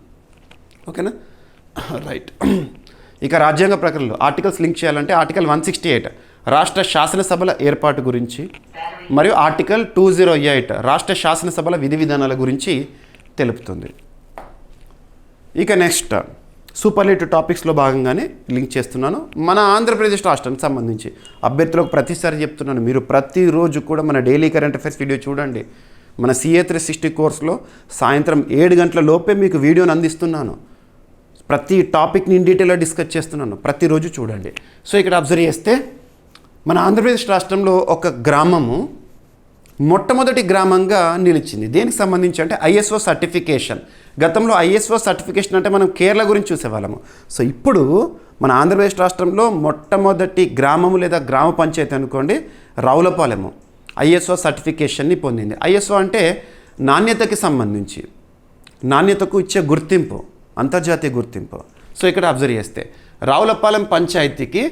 ఓకేనా? రైట్. ఇక రాజ్యాంగ ప్రక్రియలో ఆర్టికల్స్ లింక్ చేయాలంటే ఆర్టికల్ 168 రాష్ట్ర శాసనసభల ఏర్పాటు గురించి మరియు ఆర్టికల్ 208 రాష్ట్ర శాసనసభల విధి విధానాల గురించి తెలుపుతుంది. ఇక నెక్స్ట్ సూపర్లేటివ్ టాపిక్స్లో భాగంగానే లింక్ చేస్తున్నాను. మన ఆంధ్రప్రదేశ్ రాష్ట్రానికి సంబంధించి అభ్యర్థులకు ప్రతిసారి చెప్తున్నాను, మీరు ప్రతిరోజు కూడా మన డైలీ కరెంట్ అఫైర్స్ వీడియో చూడండి. మన CA 360 కోర్సులో సాయంత్రం 7 గంటల లోపే మీకు వీడియోని అందిస్తున్నాను. ప్రతి టాపిక్ని ఇన్ డీటెయిల్గా డిస్కస్ చేస్తున్నాను. ప్రతిరోజు చూడండి. సో ఇక్కడ అబ్జర్వ్ చేస్తే మన ఆంధ్రప్రదేశ్ రాష్ట్రంలో ఒక గ్రామము మొట్టమొదటి గ్రామంగా నిలిచింది. దేనికి సంబంధించి అంటే ISO సర్టిఫికేషన్. గతంలో ISO సర్టిఫికేషన్ అంటే మనం కేరళ గురించి చూసేవాళ్ళము. సో ఇప్పుడు మన ఆంధ్రప్రదేశ్ రాష్ట్రంలో మొట్టమొదటి గ్రామము లేదా గ్రామ పంచాయతీ అనుకోండి రావులపాలెము ISO సర్టిఫికేషన్ని పొందింది. ISO అంటే నాణ్యతకి సంబంధించి, నాణ్యతకు ఇచ్చే గుర్తింపు, అంతర్జాతీయ గుర్తింపు. సో ఇక్కడ అబ్జర్వ్ చేస్తే రావులపాలెం పంచాయతీకి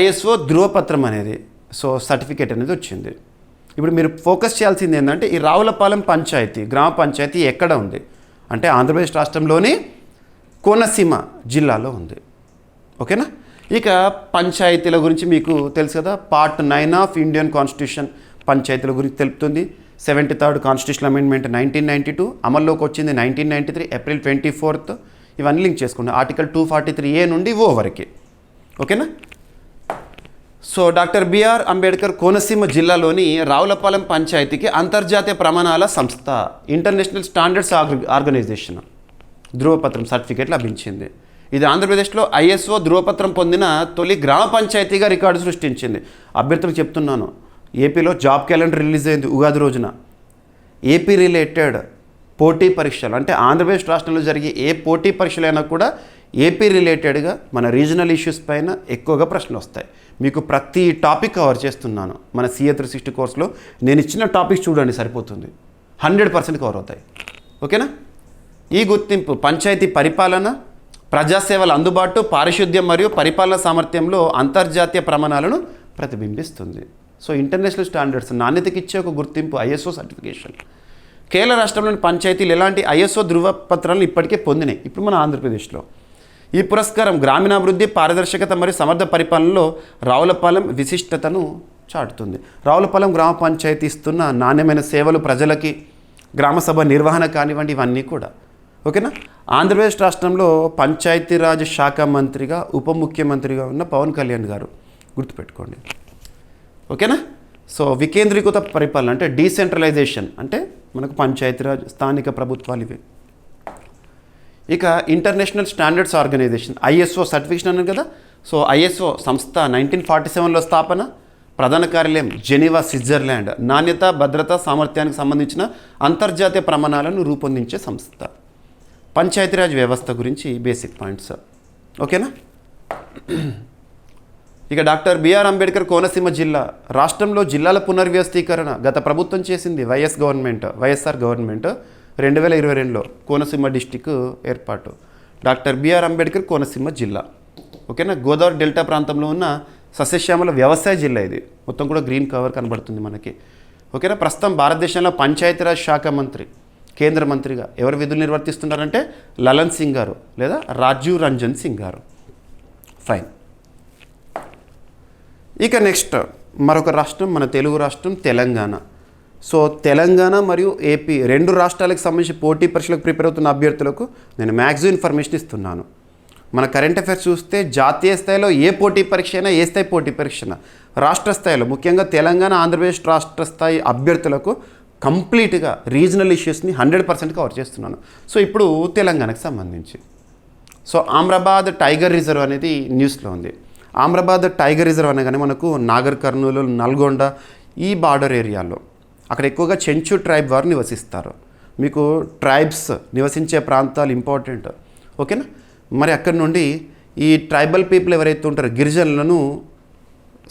ISO ధృవపత్రం అనేది, సో సర్టిఫికేట్ అనేది వచ్చింది. ఇప్పుడు మీరు ఫోకస్ చేయాల్సింది ఏంటంటే ఈ రావులపాలెం పంచాయతీ, గ్రామ పంచాయతీ ఎక్కడ ఉంది అంటే ఆంధ్రప్రదేశ్ రాష్ట్రంలోని కోనసీమ జిల్లాలో ఉంది. ఓకేనా? ఇక పంచాయతీల గురించి మీకు తెలుసు కదా, పార్ట్ 9 ఆఫ్ ఇండియన్ కాన్స్టిట్యూషన్ పంచాయతీల గురించి తెలుపుతుంది. 73rd కాన్స్టిట్యూషన్ అమెండ్మెంట్ 1992 అమల్లోకి వచ్చింది 1993 ఏప్రిల్ 24th. ఇవన్నీ లింక్ చేసుకోండి. ఆర్టికల్ 243A నుండి ఓ వరకు. ఓకేనా? So doctor BR Ambedkar Konaseema జిల్లాలోని రావులపాలెం పంచాయతీకి అంతర్జాతీయ ప్రమాణాల సంస్థ ఇంటర్నేషనల్ స్టాండర్డ్స్ ఆర్గనైజేషన్ ధృవపత్రం సర్టిఫికేట్ లభించింది. ఇది ఆంధ్రప్రదేశ్లో ISO ధృవపత్రం పొందిన తొలి గ్రామ పంచాయతీగా రికార్డు సృష్టించింది. అభ్యర్థులకు చెప్తున్నాను, ఏపీలో జాబ్ క్యాలెండర్ రిలీజ్ అయింది ఉగాది రోజున. ఏపీ రిలేటెడ్ పోటీ పరీక్షలు అంటే ఆంధ్రప్రదేశ్ రాష్ట్రంలో జరిగే ఏ పోటీ పరీక్షలైనా కూడా ఏపీ రిలేటెడ్గా మన రీజనల్ ఇష్యూస్ పైన ఎక్కువగా ప్రశ్నలు వస్తాయి. మీకు ప్రతి టాపిక్ కవర్ చేస్తున్నాను మన CA 360 కోర్సులో. నేను ఇచ్చిన టాపిక్స్ చూడండి, సరిపోతుంది. 100% కవర్ అవుతాయి. ఓకేనా? ఈ గుర్తింపు పంచాయతీ పరిపాలన, ప్రజాసేవల అందుబాటు, పారిశుద్ధ్యం మరియు పరిపాలన సామర్థ్యంలో అంతర్జాతీయ ప్రమాణాలను ప్రతిబింబిస్తుంది. సో ఇంటర్నేషనల్ స్టాండర్డ్స్ నాణ్యతకి ఇచ్చే ఒక గుర్తింపు ISO సర్టిఫికేషన్. కేరళ రాష్ట్రంలోని పంచాయతీలు ఎలాంటి ISO ధృవపత్రాలను ఇప్పటికే పొందినాయి. ఇప్పుడు మన ఆంధ్రప్రదేశ్లో ఈ పురస్కారం గ్రామీణాభివృద్ధి, పారదర్శకత మరియు సమర్థ పరిపాలనలో రావులపాలెం విశిష్టతను చాటుతుంది. రావులపాలెం గ్రామ పంచాయతీ ఇస్తున్న నాణ్యమైన సేవలు ప్రజలకి, గ్రామసభ నిర్వహణ కానివ్వండి, ఇవన్నీ కూడా. ఓకేనా? ఆంధ్రప్రదేశ్ రాష్ట్రంలో పంచాయతీరాజ్ శాఖ మంత్రిగా, ఉప ముఖ్యమంత్రిగా ఉన్న పవన్ కళ్యాణ్ గారు, గుర్తుపెట్టుకోండి. ఓకేనా? సో వికేంద్రీకృత పరిపాలన అంటే డీసెంట్రలైజేషన్ అంటే మనకు పంచాయతీరాజ్, స్థానిక ప్రభుత్వాలు ఇవి. ఇక international standards organisation ISO certification అన్నారు కదా. సో ISO సంస్థ 1947లో స్థాపన, ప్రధాన కార్యాలయం జెనీవా, స్విట్జర్లాండ్. నాణ్యత, భద్రత, సామర్థ్యానికి సంబంధించిన అంతర్జాతీయ ప్రమాణాలను రూపొందించే సంస్థ. పంచాయతీరాజ్ వ్యవస్థ గురించి బేసిక్ పాయింట్స్. ఓకేనా? ఇక డాక్టర్ బిఆర్ అంబేద్కర్ కోనసీమ జిల్లా రాష్ట్రంలో జిల్లాల పునర్వ్యవస్థీకరణ గత ప్రభుత్వం చేసింది. వైఎస్ఆర్ గవర్నమెంట్ 2022లో కోనసీమ డిస్టిక్ ఏర్పాటు. డాక్టర్ బిఆర్ అంబేద్కర్ కోనసీమ జిల్లా. ఓకేనా? గోదావరి డెల్టా ప్రాంతంలో ఉన్న సస్యశ్యామల వ్యవసాయ జిల్లా ఇది. మొత్తం కూడా గ్రీన్ కవర్ కనబడుతుంది మనకి. ఓకేనా? ప్రస్తుతం భారతదేశంలో పంచాయతీరాజ్ శాఖ మంత్రి, కేంద్ర మంత్రిగా ఎవరు విధులు నిర్వర్తిస్తున్నారంటే లలన్ సింగ్ గారు లేదా రాజీవ్ రంజన్ సింగ్ గారు. ఫైన్. ఇక నెక్స్ట్ మరొక రాష్ట్రం మన తెలుగు రాష్ట్రం తెలంగాణ. సో తెలంగాణ మరియు ఏపీ రెండు రాష్ట్రాలకు సంబంధించి పోటీ పరీక్షలకు ప్రిపేర్ అవుతున్న అభ్యర్థులకు నేను మ్యాక్సిమం ఇన్ఫర్మేషన్ ఇస్తున్నాను. మన కరెంట్ అఫైర్స్ చూస్తే జాతీయ స్థాయిలో ఏ పోటీ పరీక్ష అయినా, ఏ స్థాయి పోటీ పరీక్ష అయినా, రాష్ట్ర స్థాయిలో ముఖ్యంగా తెలంగాణ ఆంధ్రప్రదేశ్ రాష్ట్ర స్థాయి అభ్యర్థులకు కంప్లీట్గా రీజనల్ ఇష్యూస్ని 100% కవర్ చేస్తున్నాను. సో ఇప్పుడు తెలంగాణకు సంబంధించి సో ఆమ్రాబాద్ టైగర్ రిజర్వ్ అనేది న్యూస్లో ఉంది. ఆమ్రాబాద్ టైగర్ రిజర్వ్ అనగానే మనకు నాగర్ కర్నూలు, నల్గొండ ఈ బార్డర్ ఏరియాలో అక్కడ ఎక్కువగా చెంచు ట్రైబ్ వారు నివసిస్తారు. మీకు ట్రైబ్స్ నివసించే ప్రాంతాలు ఇంపార్టెంట్, ఓకేనా. మరి అక్కడి నుండి ఈ ట్రైబల్ పీపుల్ ఎవరైతే ఉంటారో గిరిజనులను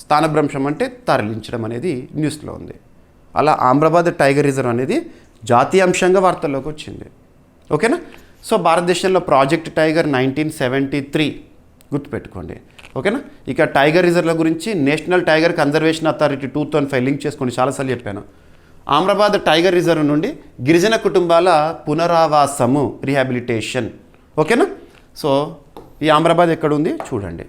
స్థానభ్రంశం అంటే తరలించడం అనేది న్యూస్లో ఉంది. అలా ఆమ్రాబాద్ టైగర్ రిజర్వ్ అనేది జాతీయ అంశంగా వార్తల్లోకి వచ్చింది, ఓకేనా. సో భారతదేశంలో ప్రాజెక్ట్ టైగర్ 1973 గుర్తుపెట్టుకోండి, ఓకేనా. ఇక టైగర్ రిజర్వ్ల గురించి national tiger conservation authority 2005 link చేసుకోండి, చాలాసార్లు చెప్పాను. ఆమ్రాబాద్ టైగర్ రిజర్వ్ నుండి గిరిజన కుటుంబాల పునరావాసము, రీహాబిలిటేషన్, ఓకేనా. సో ఈ ఆమ్రాబాద్ ఎక్కడ ఉంది చూడండి.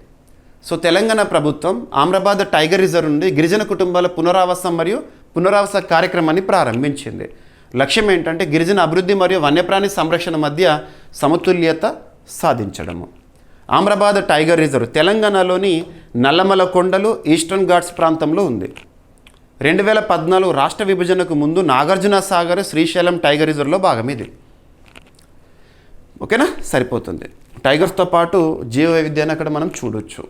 సో తెలంగాణ ప్రభుత్వం ఆమ్రాబాద్ టైగర్ రిజర్వ్ నుండి గిరిజన కుటుంబాల పునరావాసం మరియు పునరావాస కార్యక్రమాన్ని ప్రారంభించింది. లక్ష్యం ఏంటంటే గిరిజన అభివృద్ధి మరియు వన్యప్రాణి సంరక్షణ మధ్య సమతుల్యత సాధించడము. ఆమ్రాబాద్ టైగర్ రిజర్వ్ తెలంగాణలోని నల్లమల కొండలు, ఈస్టర్న్ ఘాట్స్ ప్రాంతంలో ఉంది. 2014 రాష్ట్ర విభజనకు ముందు నాగార్జున సాగర్, శ్రీశైలం టైగర్ రిజర్వ్లో భాగం ఇది, ఓకేనా. సరిపోతుంది. టైగర్స్తో పాటు జీవ వైవిధ్యాన్ని అక్కడ మనం చూడొచ్చు.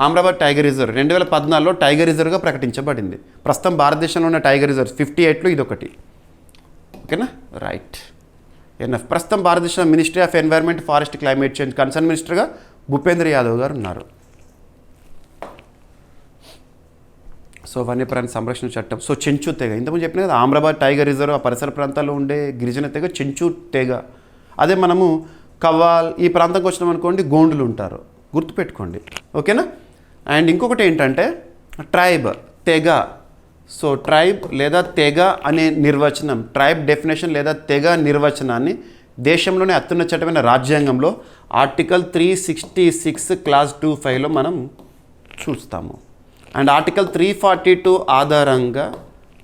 ఆమ్రాబాద్ టైగర్ రిజర్వ్ 2014లో టైగర్ రిజర్వ్గా ప్రకటించబడింది. ప్రస్తుతం భారతదేశంలో ఉన్న టైగర్ రిజర్వ్ 58లో ఇదొకటి, ఓకేనా. Right, NF. ప్రస్తుతం భారతదేశం ministry of environment, forest, climate change concern మినిస్టర్గా భూపేంద్ర యాదవ్ గారు ఉన్నారు. సో వన్యప్రాణి సంరక్షణ చట్టం. సో చెంచు తెగ ఇంతకుముందు చెప్పిన కదా, ఆమ్రాబాద్ టైగర్ రిజర్వ్ ఆ పరిసర ప్రాంతాల్లో ఉండే గిరిజన తెగ చెంచు తెగ. అదే మనము కవ్వాల్ ఈ ప్రాంతంకి వచ్చినాం అనుకోండి, గోండులు ఉంటారు, గుర్తుపెట్టుకోండి, ఓకేనా. అండ్ ఇంకొకటి ఏంటంటే ట్రైబ్, తెగ. సో ట్రైబ్ లేదా తెగ అనే నిర్వచనం, ట్రైబ్ డెఫినేషన్ లేదా తెగ నిర్వచనాన్ని దేశంలోనే అత్యున్నత చట్టమైన రాజ్యాంగంలో ఆర్టికల్ 366 క్లాస్ 25లో మనం చూస్తాము. అండ్ ఆర్టికల్ 342 ఆధారంగా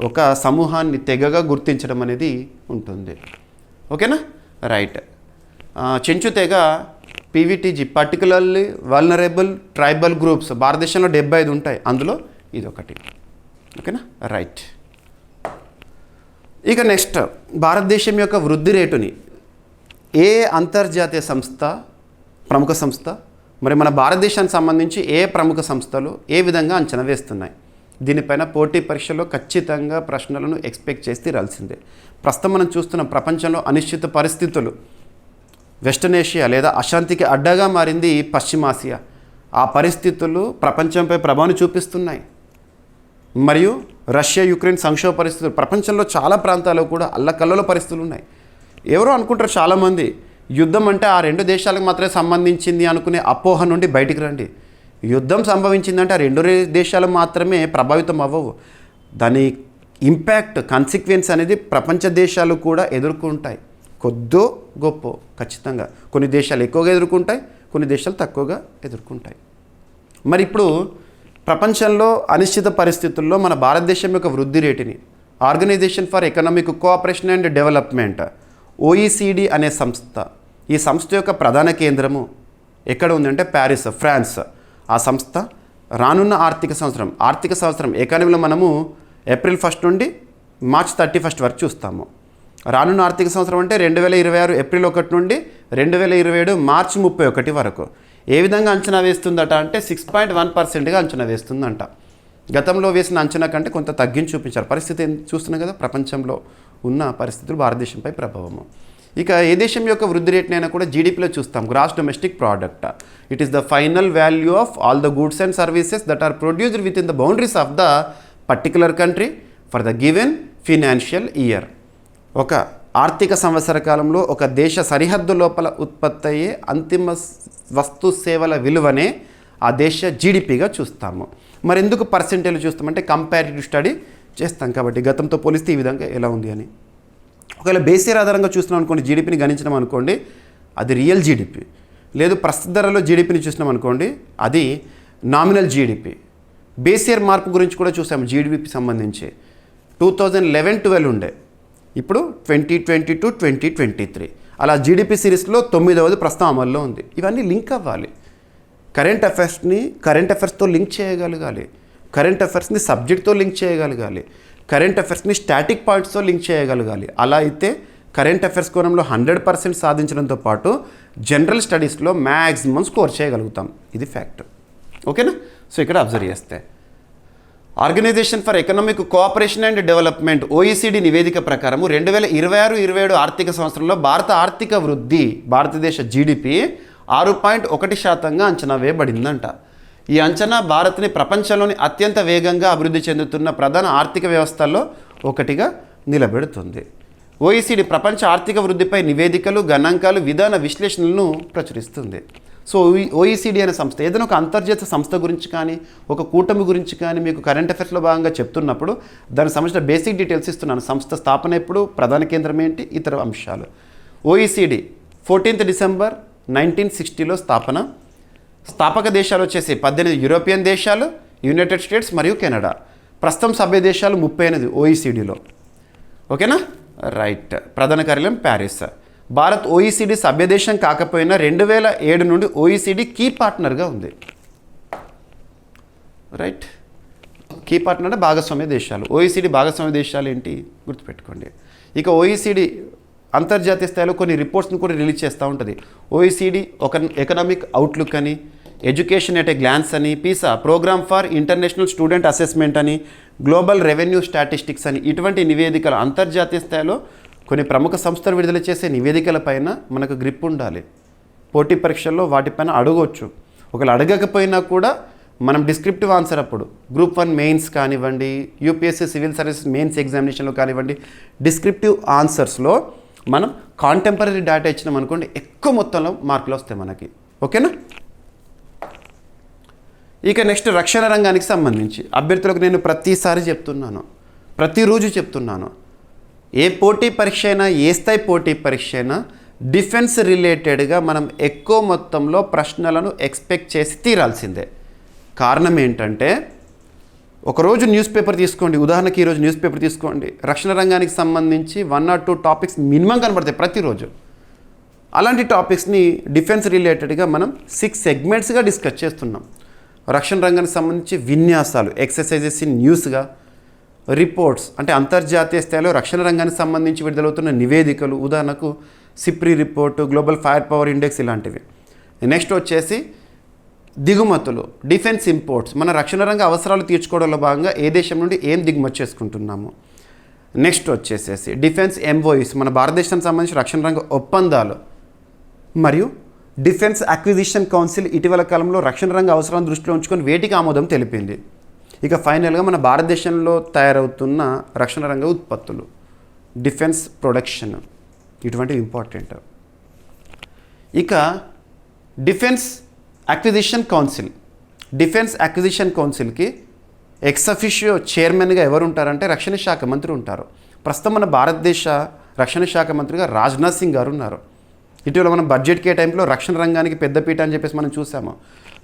ఒక సమూహాన్ని తెగగా గుర్తించడం అనేది ఉంటుంది, ఓకేనా. రైట్. చెంచు తెగ PVTG, particularly vulnerable tribal groups, భారతదేశంలో 75 ఉంటాయి, అందులో ఇదొకటి, ఓకేనా. రైట్. ఇక నెక్స్ట్ భారతదేశం యొక్క వృద్ధి రేటుని ఏ అంతర్జాతీయ సంస్థ, ప్రముఖ సంస్థ, మరి మన భారతదేశానికి సంబంధించి ఏ ప్రముఖ సంస్థలు ఏ విధంగా అంచనా వేస్తున్నాయి? దీనిపైన పోటీ పరీక్షలో ఖచ్చితంగా ప్రశ్నలను ఎక్స్పెక్ట్ చేసి తీరాల్సిందే. ప్రస్తుతం మనం చూస్తున్న ప్రపంచంలో అనిశ్చిత పరిస్థితులు, వెస్టర్న్ ఏషియా లేదా అశాంతికి అడ్డగా మారింది పశ్చిమాసియా. ఆ పరిస్థితులు ప్రపంచంపై ప్రభావాన్ని చూపిస్తున్నాయి. మరియు రష్యా యుక్రెయిన్ సంక్షోభ పరిస్థితులు, ప్రపంచంలో చాలా ప్రాంతాల్లో కూడా అల్లకల్లోల పరిస్థితులు ఉన్నాయి. ఎవరో అనుకుంటారు చాలామంది యుద్ధం అంటే ఆ రెండు దేశాలకు మాత్రమే సంబంధించింది అనుకునే అపోహ నుండి బయటికి రండి. యుద్ధం సంభవించిందంటే ఆ రెండు దేశాలు మాత్రమే ప్రభావితం అవ్వవు. దాని ఇంపాక్ట్, కాన్సిక్వెన్స్ అనేది ప్రపంచ దేశాలు కూడా ఎదుర్కొంటాయి. కొద్దో గొప్ప ఖచ్చితంగా కొన్ని దేశాలు ఎక్కువగా ఎదుర్కొంటాయి, కొన్ని దేశాలు తక్కువగా ఎదుర్కొంటాయి. మరి ఇప్పుడు ప్రపంచంలో అనిశ్చిత పరిస్థితుల్లో మన భారతదేశం యొక్క వృద్ధి రేటుని organisation for economic cooperation and development, OECD అనే సంస్థ, ఈ సంస్థ యొక్క ప్రధాన కేంద్రము ఎక్కడ ఉందంటే ప్యారిస్, ఫ్రాన్స్. ఆ సంస్థ రానున్న ఆర్థిక సంవత్సరం ఎకానమీలో మనము ఏప్రిల్ 1 నుండి మార్చ్ 31 వరకు చూస్తాము. రానున్న ఆర్థిక సంవత్సరం అంటే 2026 ఏప్రిల్ 1 నుండి 2027 మార్చి 31 వరకు ఏ విధంగా అంచనా వేస్తుందట అంటే 6.1%గా అంచనా వేస్తుందంట. గతంలో వేసిన అంచనా కంటే కొంత తగ్గించి చూపించారు. పరిస్థితి చూస్తున్నాం కదా, ప్రపంచంలో ఉన్న పరిస్థితులు భారతదేశంపై ప్రభావము. ఇక ఏ దేశం యొక్క వృద్ధి రేట్నైనా కూడా జీడిపిలో చూస్తాం, gross domestic product. It is the final value of all the goods and services that are produced within the boundaries of the particular country for the given financial year. ఒక ఆర్థిక సంవత్సర కాలంలో ఒక దేశ సరిహద్దు లోపల ఉత్పత్తి అయ్యే అంతిమ వస్తు సేవల విలువనే ఆ దేశ జీడిపిగా చూస్తాము. మరి ఎందుకు పర్సెంటేజ్ చూస్తామంటే కంపారిటివ్ స్టడీ చేస్తాం కాబట్టి గతంతో పోలిస్తే ఈ విధంగా ఎలా ఉంది అని. ఒకవేళ బేస్ ఇయర్ ఆధారంగా చూస్తున్నాం అనుకోండి, జీడిపిని గణించడం అనుకోండి, అది రియల్ జీడిపి. లేదు ప్రస్తుత ధరలో జీడిపిని చూసినాం అనుకోండి, అది నామినల్ జీడిపి. బేస్ ఇయర్ మార్పు గురించి కూడా చూసాము జీడిపికి సంబంధించి 2011-12 ఉండే, ఇప్పుడు 2022-2023. అలా జీడిపి సిరీస్లో 9వది ప్రస్తుతం అమల్లో ఉంది. ఇవన్నీ లింక్ అవ్వాలి. కరెంట్ అఫైర్స్తో లింక్ చేయగలగాలి, కరెంట్ అఫైర్స్ని సబ్జెక్ట్తో లింక్ చేయగలగాలి, కరెంట్ అఫైర్స్ని స్టాటిక్ పాయింట్స్తో లింక్ చేయగలగాలి. అలా అయితే కరెంట్ అఫైర్స్ కోణంలో 100% సాధించడంతో పాటు జనరల్ స్టడీస్లో మ్యాక్సిమం స్కోర్ చేయగలుగుతాం. ఇది ఫ్యాక్ట్. ఓకేనా? సో ఇక్కడ అబ్జర్వ్ చేస్తే organisation for economic cooperation and development OECD నివేదిక ప్రకారం 2026-27 ఆర్థిక సంవత్సరంలో భారత ఆర్థిక వృద్ధి, భారతదేశ జీడిపి 6.1% అంచనా వేయబడిందంట. ఈ అంచనా భారత్ని ప్రపంచంలోని అత్యంత వేగంగా అభివృద్ధి చెందుతున్న ప్రధాన ఆర్థిక వ్యవస్థల్లో ఒకటిగా నిలబెడుతుంది. OECD ప్రపంచ ఆర్థిక వృద్ధిపై నివేదికలు, గణాంకాలు, విధాన విశ్లేషణలను ప్రచురిస్తుంది. సో OECD అనే సంస్థ ఏదైనా ఒక అంతర్జాతీయ సంస్థ గురించి కానీ, ఒక కూటమి గురించి కానీ మీకు కరెంట్ అఫైర్స్లో భాగంగా చెప్తున్నప్పుడు దానికి సంబంధించిన బేసిక్ డీటెయిల్స్ ఇస్తున్నాను. సంస్థ స్థాపన ఎప్పుడు, ప్రధాన కేంద్రం ఏంటి, ఇతర అంశాలు. OECD 14th December 1960లో స్థాపక దేశాలు వచ్చేసి 18 యూరోపియన్ దేశాలు, యునైటెడ్ స్టేట్స్ మరియు కెనడా. ప్రస్తుతం సభ్య దేశాలు 38 OECDలో. ఓకేనా? రైట్. ప్రధాన కార్యాలయం ప్యారిస్. భారత్ OECD సభ్య దేశం కాకపోయినా 2007 నుండి OECD కీ పార్ట్నర్గా ఉంది. రైట్. కీ పార్ట్నర్ అంటే భాగస్వామ్య దేశాలు. OECD భాగస్వామ్య దేశాలు ఏంటి గుర్తుపెట్టుకోండి. ఇక OECD అంతర్జాతీయ స్థాయిలో కొన్ని రిపోర్ట్స్ని కూడా రిలీజ్ చేస్తూ ఉంటుంది. OECD ఎకనామిక్ అవుట్లుక్ అని, ఎడ్యుకేషన్ ఎట్ ఏ గ్లాన్స్ అని, PISA programme for international student assessment అని, గ్లోబల్ రెవెన్యూ స్టాటిస్టిక్స్ అని, ఇటువంటి నివేదికలు అంతర్జాతీయ స్థాయిలో కొన్ని ప్రముఖ సంస్థలు విడుదల చేసే నివేదికల పైన మనకు గ్రిప్ ఉండాలి. పోటీ పరీక్షల్లో వాటిపైన అడగవచ్చు. ఒకవేళ అడగకపోయినా కూడా మనం డిస్క్రిప్టివ్ ఆన్సర్ అప్పుడు గ్రూప్ 1 మెయిన్స్ కానివ్వండి, UPSC సివిల్ సర్వీసెస్ మెయిన్స్ ఎగ్జామినేషన్లో కానివ్వండి, డిస్క్రిప్టివ్ ఆన్సర్స్లో మనం కాంటెంపరీ డేటా ఇచ్చినాం అనుకోండి, ఎక్కువ మొత్తంలో మార్కులు వస్తాయి మనకి. ఓకేనా? ఇక నెక్స్ట్ రక్షణ రంగానికి సంబంధించి అభ్యర్థులకు నేను ప్రతిసారి చెప్తున్నాను, ప్రతిరోజు చెప్తున్నాను, ఏ పోటీ పరీక్ష అయినా, ఏ స్థాయి పోటీ పరీక్ష అయినా డిఫెన్స్ రిలేటెడ్గా మనం ఎక్కువ మొత్తంలో ప్రశ్నలను ఎక్స్పెక్ట్ చేసి తీరాల్సిందే. కారణం ఏంటంటే, ఒకరోజు న్యూస్ పేపర్ తీసుకోండి, ఉదాహరణకి ఈరోజు న్యూస్ పేపర్ తీసుకోండి, రక్షణ రంగానికి సంబంధించి 1 or 2 టాపిక్స్ మినిమం కనబడతాయి ప్రతిరోజు. అలాంటి టాపిక్స్ని డిఫెన్స్ రిలేటెడ్గా మనం 6 సెగ్మెంట్స్గా డిస్కస్ చేస్తున్నాం. రక్షణ రంగానికి సంబంధించి విన్యాసాలు, ఎక్సర్సైజెస్ ఇన్ న్యూస్గా, రిపోర్ట్స్ అంటే అంతర్జాతీయ స్థాయిలో రక్షణ రంగానికి సంబంధించి విడుదలవుతున్న నివేదికలు, ఉదాహరణకు SIPRI report, global fire power index ఇలాంటివి. నెక్స్ట్ వచ్చేసి దిగుమతులు, డిఫెన్స్ ఇంపోర్ట్స్, మన రక్షణ రంగ అవసరాలు తీర్చుకోవడంలో భాగంగా ఏ దేశం నుండి ఏం దిగుమతి చేసుకుంటున్నాము. నెక్స్ట్ వచ్చేసేసి డిఫెన్స్ MOUs, మన భారతదేశానికి సంబంధించి రక్షణ రంగ ఒప్పందాలు, మరియు డిఫెన్స్ అక్విజిషన్ కౌన్సిల్ ఇటీవల కాలంలో రక్షణ రంగ అవసరాలను దృష్టిలో ఉంచుకొని వేటికి ఆమోదం తెలిపింది. ఇక ఫైనల్గా మన భారతదేశంలో తయారవుతున్న రక్షణ రంగ ఉత్పత్తులు, డిఫెన్స్ ప్రొడక్షన్, ఇటువంటివి ఇంపార్టెంట్. ఇక డిఫెన్స్ అక్విజిషన్ కౌన్సిల్కి ఎక్స్ అఫిషియో చైర్మన్గా ఎవరు ఉంటారంటే రక్షణ శాఖ మంత్రి ఉంటారు. ప్రస్తుతం మన భారతదేశ రక్షణ శాఖ మంత్రిగా రాజ్నాథ్ సింగ్ గారు ఉన్నారు. ఇటీవల మనం బడ్జెట్ కేటాయింపులో రక్షణ రంగానికి పెద్దపీట అని చెప్పేసి మనం చూసాము.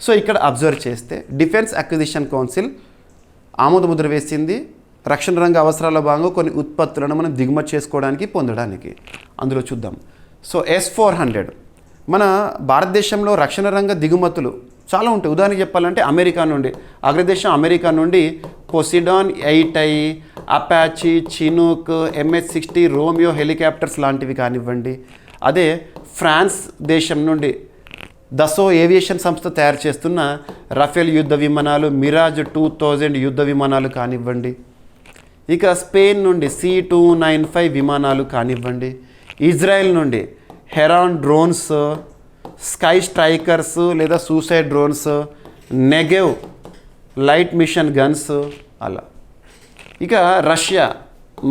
సో ఇక్కడ అబ్జర్వ్ చేస్తే డిఫెన్స్ అక్విజిషన్ కౌన్సిల్ ఆమోదముద్ర వేసింది రక్షణ రంగ అవసరాల భాగంగా కొన్ని ఉత్పత్తులను మనం దిగుమతి చేసుకోవడానికి, పొందడానికి. అందులో చూద్దాం. సో S-400 మన భారతదేశంలో రక్షణ రంగ దిగుమతులు చాలా ఉంటాయి. ఉదాహరణకి చెప్పాలంటే అమెరికా నుండి, అగ్రదేశం అమెరికా నుండి Poseidon 8I, Apache, Chinook, MS-60 Romeo helicopters లాంటివి కానివ్వండి. అదే ఫ్రాన్స్ దేశం నుండి దసో ఏవియేషన్ సంస్థ తయారు చేస్తున్న రఫేల్ యుద్ధ విమానాలు, మిరాజ్ 2000 యుద్ధ విమానాలు కానివ్వండి. ఇక స్పెయిన్ నుండి C-295 విమానాలు కానివ్వండి. ఇజ్రాయెల్ నుండి హెరాన్ డ్రోన్స్, స్కై స్ట్రైకర్స్ లేదా suicide drones, Negev light machine guns అలా. ఇక రష్యా,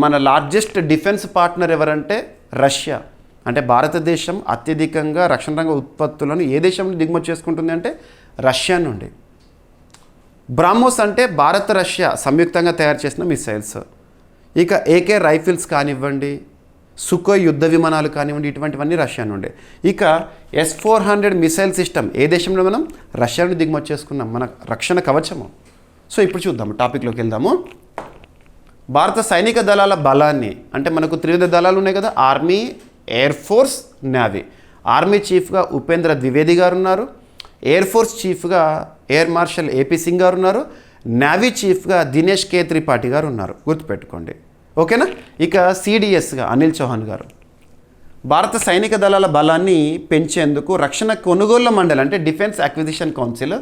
మన లార్జెస్ట్ డిఫెన్స్ పార్ట్నర్ ఎవరంటే రష్యా. అంటే భారతదేశం అత్యధికంగా రక్షణ రంగ ఉత్పత్తులను ఏ దేశం నుండి దిగుమతి చేసుకుంటుంది అంటే రష్యా నుండి. బ్రాహ్మోస్ అంటే భారత రష్యా సంయుక్తంగా తయారు చేసిన మిసైల్స్. ఇక AK రైఫిల్స్ కానివ్వండి, సుకోయ్ యుద్ధ విమానాలు కానివ్వండి, ఇటువంటివన్నీ రష్యా నుండి. ఇక S-400 మిసైల్ సిస్టమ్ ఏ దేశంలో మనం రష్యా నుండి దిగుమతి చేసుకున్నాం, మన రక్షణ కవచము. సో ఇప్పుడు చూద్దాము, టాపిక్లోకి వెళ్దాము. భారత సైనిక దళాల బలాన్ని, అంటే మనకు త్రివిధ దళాలు ఉన్నాయి కదా, army, air force, navy. Army చీఫ్గా ఉపేంద్ర ద్వివేది గారు ఉన్నారు. ఎయిర్ ఫోర్స్ చీఫ్గా ఎయిర్ మార్షల్ ఏపీ సింగ్ గారు ఉన్నారు. నేవీ చీఫ్గా దినేష్ కే త్రిపాఠి గారు ఉన్నారు, గుర్తుపెట్టుకోండి. ఓకేనా. ఇక సిడిఎస్గా అనిల్ చౌహాన్ గారు. భారత సైనిక దళాల బలాన్ని పెంచేందుకు రక్షణ కొనుగోళ్ల మండలి, అంటే డిఫెన్స్ అక్విజిషన్ కౌన్సిల్,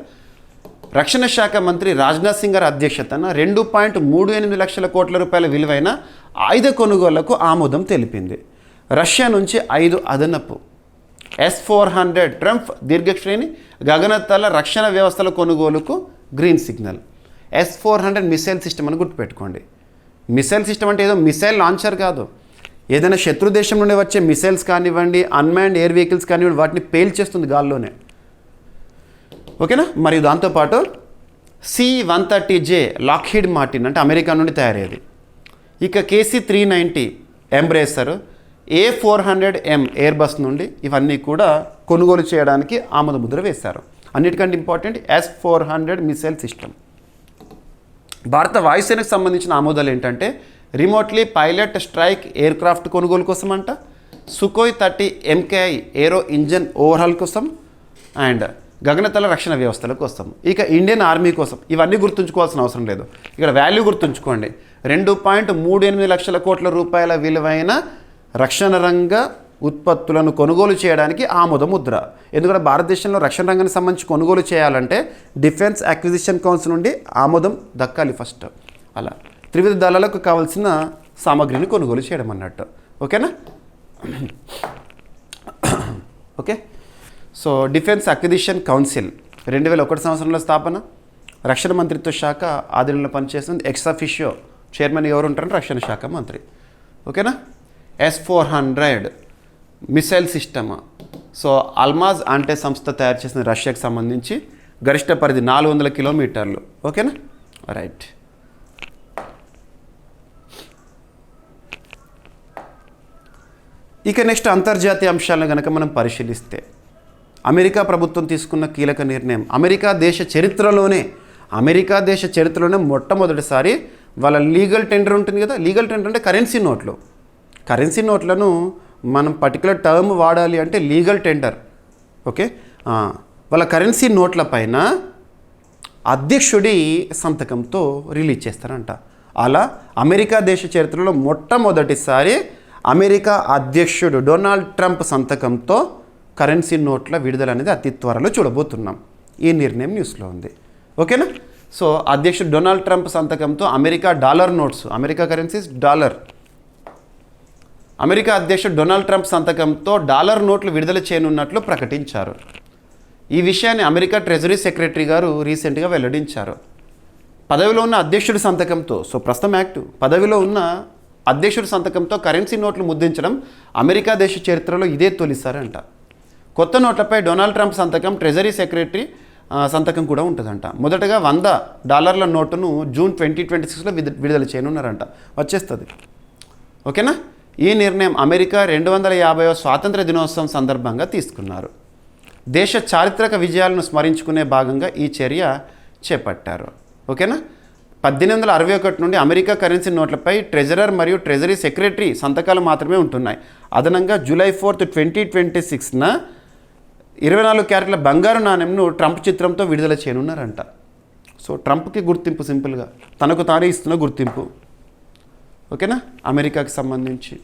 రక్షణ శాఖ మంత్రి రాజ్నాథ్ సింగ్ గారి అధ్యక్షతన 2.38 లక్షల కోట్ల రూపాయల విలువైన ఆయుధ కొనుగోళ్లకు ఆమోదం తెలిపింది. రష్యా నుంచి 5 అదనపు S-400 ట్రంప్ దీర్ఘశ్రేణి గగనతల రక్షణ వ్యవస్థల కొనుగోలుకు green signal. S-400 missile system అని గుర్తుపెట్టుకోండి. మిసైల్ సిస్టమ్ అంటే ఏదో మిసైల్ లాంచర్ కాదు. ఏదైనా శత్రు దేశం నుండి వచ్చే మిసైల్స్ కానివ్వండి, అన్మాన్డ్ ఎయిర్ వెహికల్స్ కానివ్వండి, వాటిని పేల్చేస్తుంది గాల్లోనే. ఓకేనా. మరియు దాంతోపాటు C-130J లాక్హీడ్ మార్టిన్, అంటే అమెరికా నుండి తయారయ్యేది. ఇక KC-390 ఎంబ్రేసర్, A-400M ఎయిర్ బస్ నుండి ఇవన్నీ కూడా కొనుగోలు చేయడానికి ఆమోద ముద్ర వేశారు. అన్నిటికంటే ఇంపార్టెంట్ S-400 మిసైల్ సిస్టమ్. భారత వాయుసేనకు సంబంధించిన ఆమోదాలు ఏంటంటే remotely pilot strike air craft కొనుగోలు కోసం అంట, సుఖోయ్ 30 MKI ఏరో ఇంజన్ ఓవర్హాల్ కోసం, అండ్ గగనతల రక్షణ వ్యవస్థల కోసం. ఇక ఇండియన్ ఆర్మీ కోసం ఇవన్నీ గుర్తుంచుకోవాల్సిన అవసరం లేదు. ఇక్కడ వాల్యూ గుర్తుంచుకోండి. 2.38 లక్షల కోట్ల రూపాయల విలువైన రక్షణ రంగ ఉత్పత్తులను కొనుగోలు చేయడానికి ఆమోద ముద్ర. ఎందుకంటే భారతదేశంలో రక్షణ రంగానికి సంబంధించి కొనుగోలు చేయాలంటే డిఫెన్స్ అక్విజిషన్ కౌన్సిల్ నుండి ఆమోదం దక్కాలి ఫస్ట్. అలా త్రివిధ దళాలకు కావాల్సిన సామాగ్రిని కొనుగోలు చేయడం అన్నట్టు. ఓకేనా. Okay. So defence acquisition council 2001 సంవత్సరంలో స్థాపన. రక్షణ మంత్రిత్వ శాఖ ఆధీనంలో పనిచేస్తుంది. ఎక్స్ అఫిషియో చైర్మన్ ఎవరు ఉంటారంటే రక్షణ శాఖ మంత్రి. ఓకేనా. S-400 missile system. So Almaz అంటే సంస్థ తయారు చేసిన రష్యాకి సంబంధించి గరిష్ట పరిధి 400 కిలోమీటర్లు. ఓకేనా. రైట్. ఇక నెక్స్ట్ అంతర్జాతీయ అంశాలను కనుక మనం పరిశీలిస్తే అమెరికా ప్రభుత్వం తీసుకున్న కీలక నిర్ణయం. అమెరికా దేశ చరిత్రలోనే మొట్టమొదటిసారి వాళ్ళ లీగల్ టెండర్ ఉంటుంది కదా. లీగల్ టెండర్ అంటే కరెన్సీ నోట్లు. కరెన్సీ నోట్లను మనం పర్టికులర్ టర్మ్ వాడాలి అంటే లీగల్ టెండర్. ఓకే. వాళ్ళ కరెన్సీ నోట్ల పైన అధ్యక్షుడి సంతకంతో రిలీజ్ చేస్తారంట. అలా అమెరికా దేశ చరిత్రలో మొట్టమొదటిసారి అమెరికా అధ్యక్షుడు డొనాల్డ్ ట్రంప్ సంతకంతో కరెన్సీ నోట్ల విడుదల అనేది అతి త్వరలో చూడబోతున్నాం. ఈ నిర్ణయం న్యూస్లో ఉంది. ఓకేనా. సో అధ్యక్షుడు డొనాల్డ్ ట్రంప్ సంతకంతో America dollar notes, America currencies dollar, America అధ్యక్షుడు డొనాల్డ్ ట్రంప్ సంతకంతో డాలర్ నోట్లు విడుదల చేయనున్నట్లు ప్రకటించారు. ఈ విషయాన్ని అమెరికా ట్రెజరీ సెక్రటరీ గారు రీసెంట్గా వెల్లడించారు. పదవిలో ఉన్న అధ్యక్షుడి సంతకంతో, సో ప్రస్తుతం యాక్టివ్ పదవిలో ఉన్న అధ్యక్షుడి సంతకంతో కరెన్సీ నోట్లు ముద్రించడం అమెరికా దేశ చరిత్రలో ఇదే తొలిసారి అంట. కొత్త నోట్లపై డొనాల్డ్ ట్రంప్ సంతకం, ట్రెజరీ సెక్రటరీ సంతకం కూడా ఉంటుందంట. మొదటగా $100 నోటును జూన్ 2026లో విడుదల చేయనున్నారంట. వచ్చేస్తుంది. ఓకేనా. ఈ నిర్ణయం అమెరికా 250వ స్వాతంత్ర దినోత్సవం సందర్భంగా తీసుకున్నారు. దేశ చారిత్రక విజయాలను స్మరించుకునే భాగంగా ఈ చర్య చేపట్టారు. ఓకేనా. 1861 నుండి అమెరికా కరెన్సీ నోట్లపై ట్రెజరర్ మరియు ట్రెజరీ సెక్రటరీ సంతకాలు మాత్రమే ఉంటున్నాయి. అదనంగా జూలై 4, 2026న 24 క్యారెట్ల బంగారు నాణెంను ట్రంప్ చిత్రంతో విడుదల చేయనున్నారంట. సో ట్రంప్కి గుర్తింపు సింపుల్గా తనకు తానే ఇస్తున్న గుర్తింపు. ఓకేనా. అమెరికాకి సంబంధించి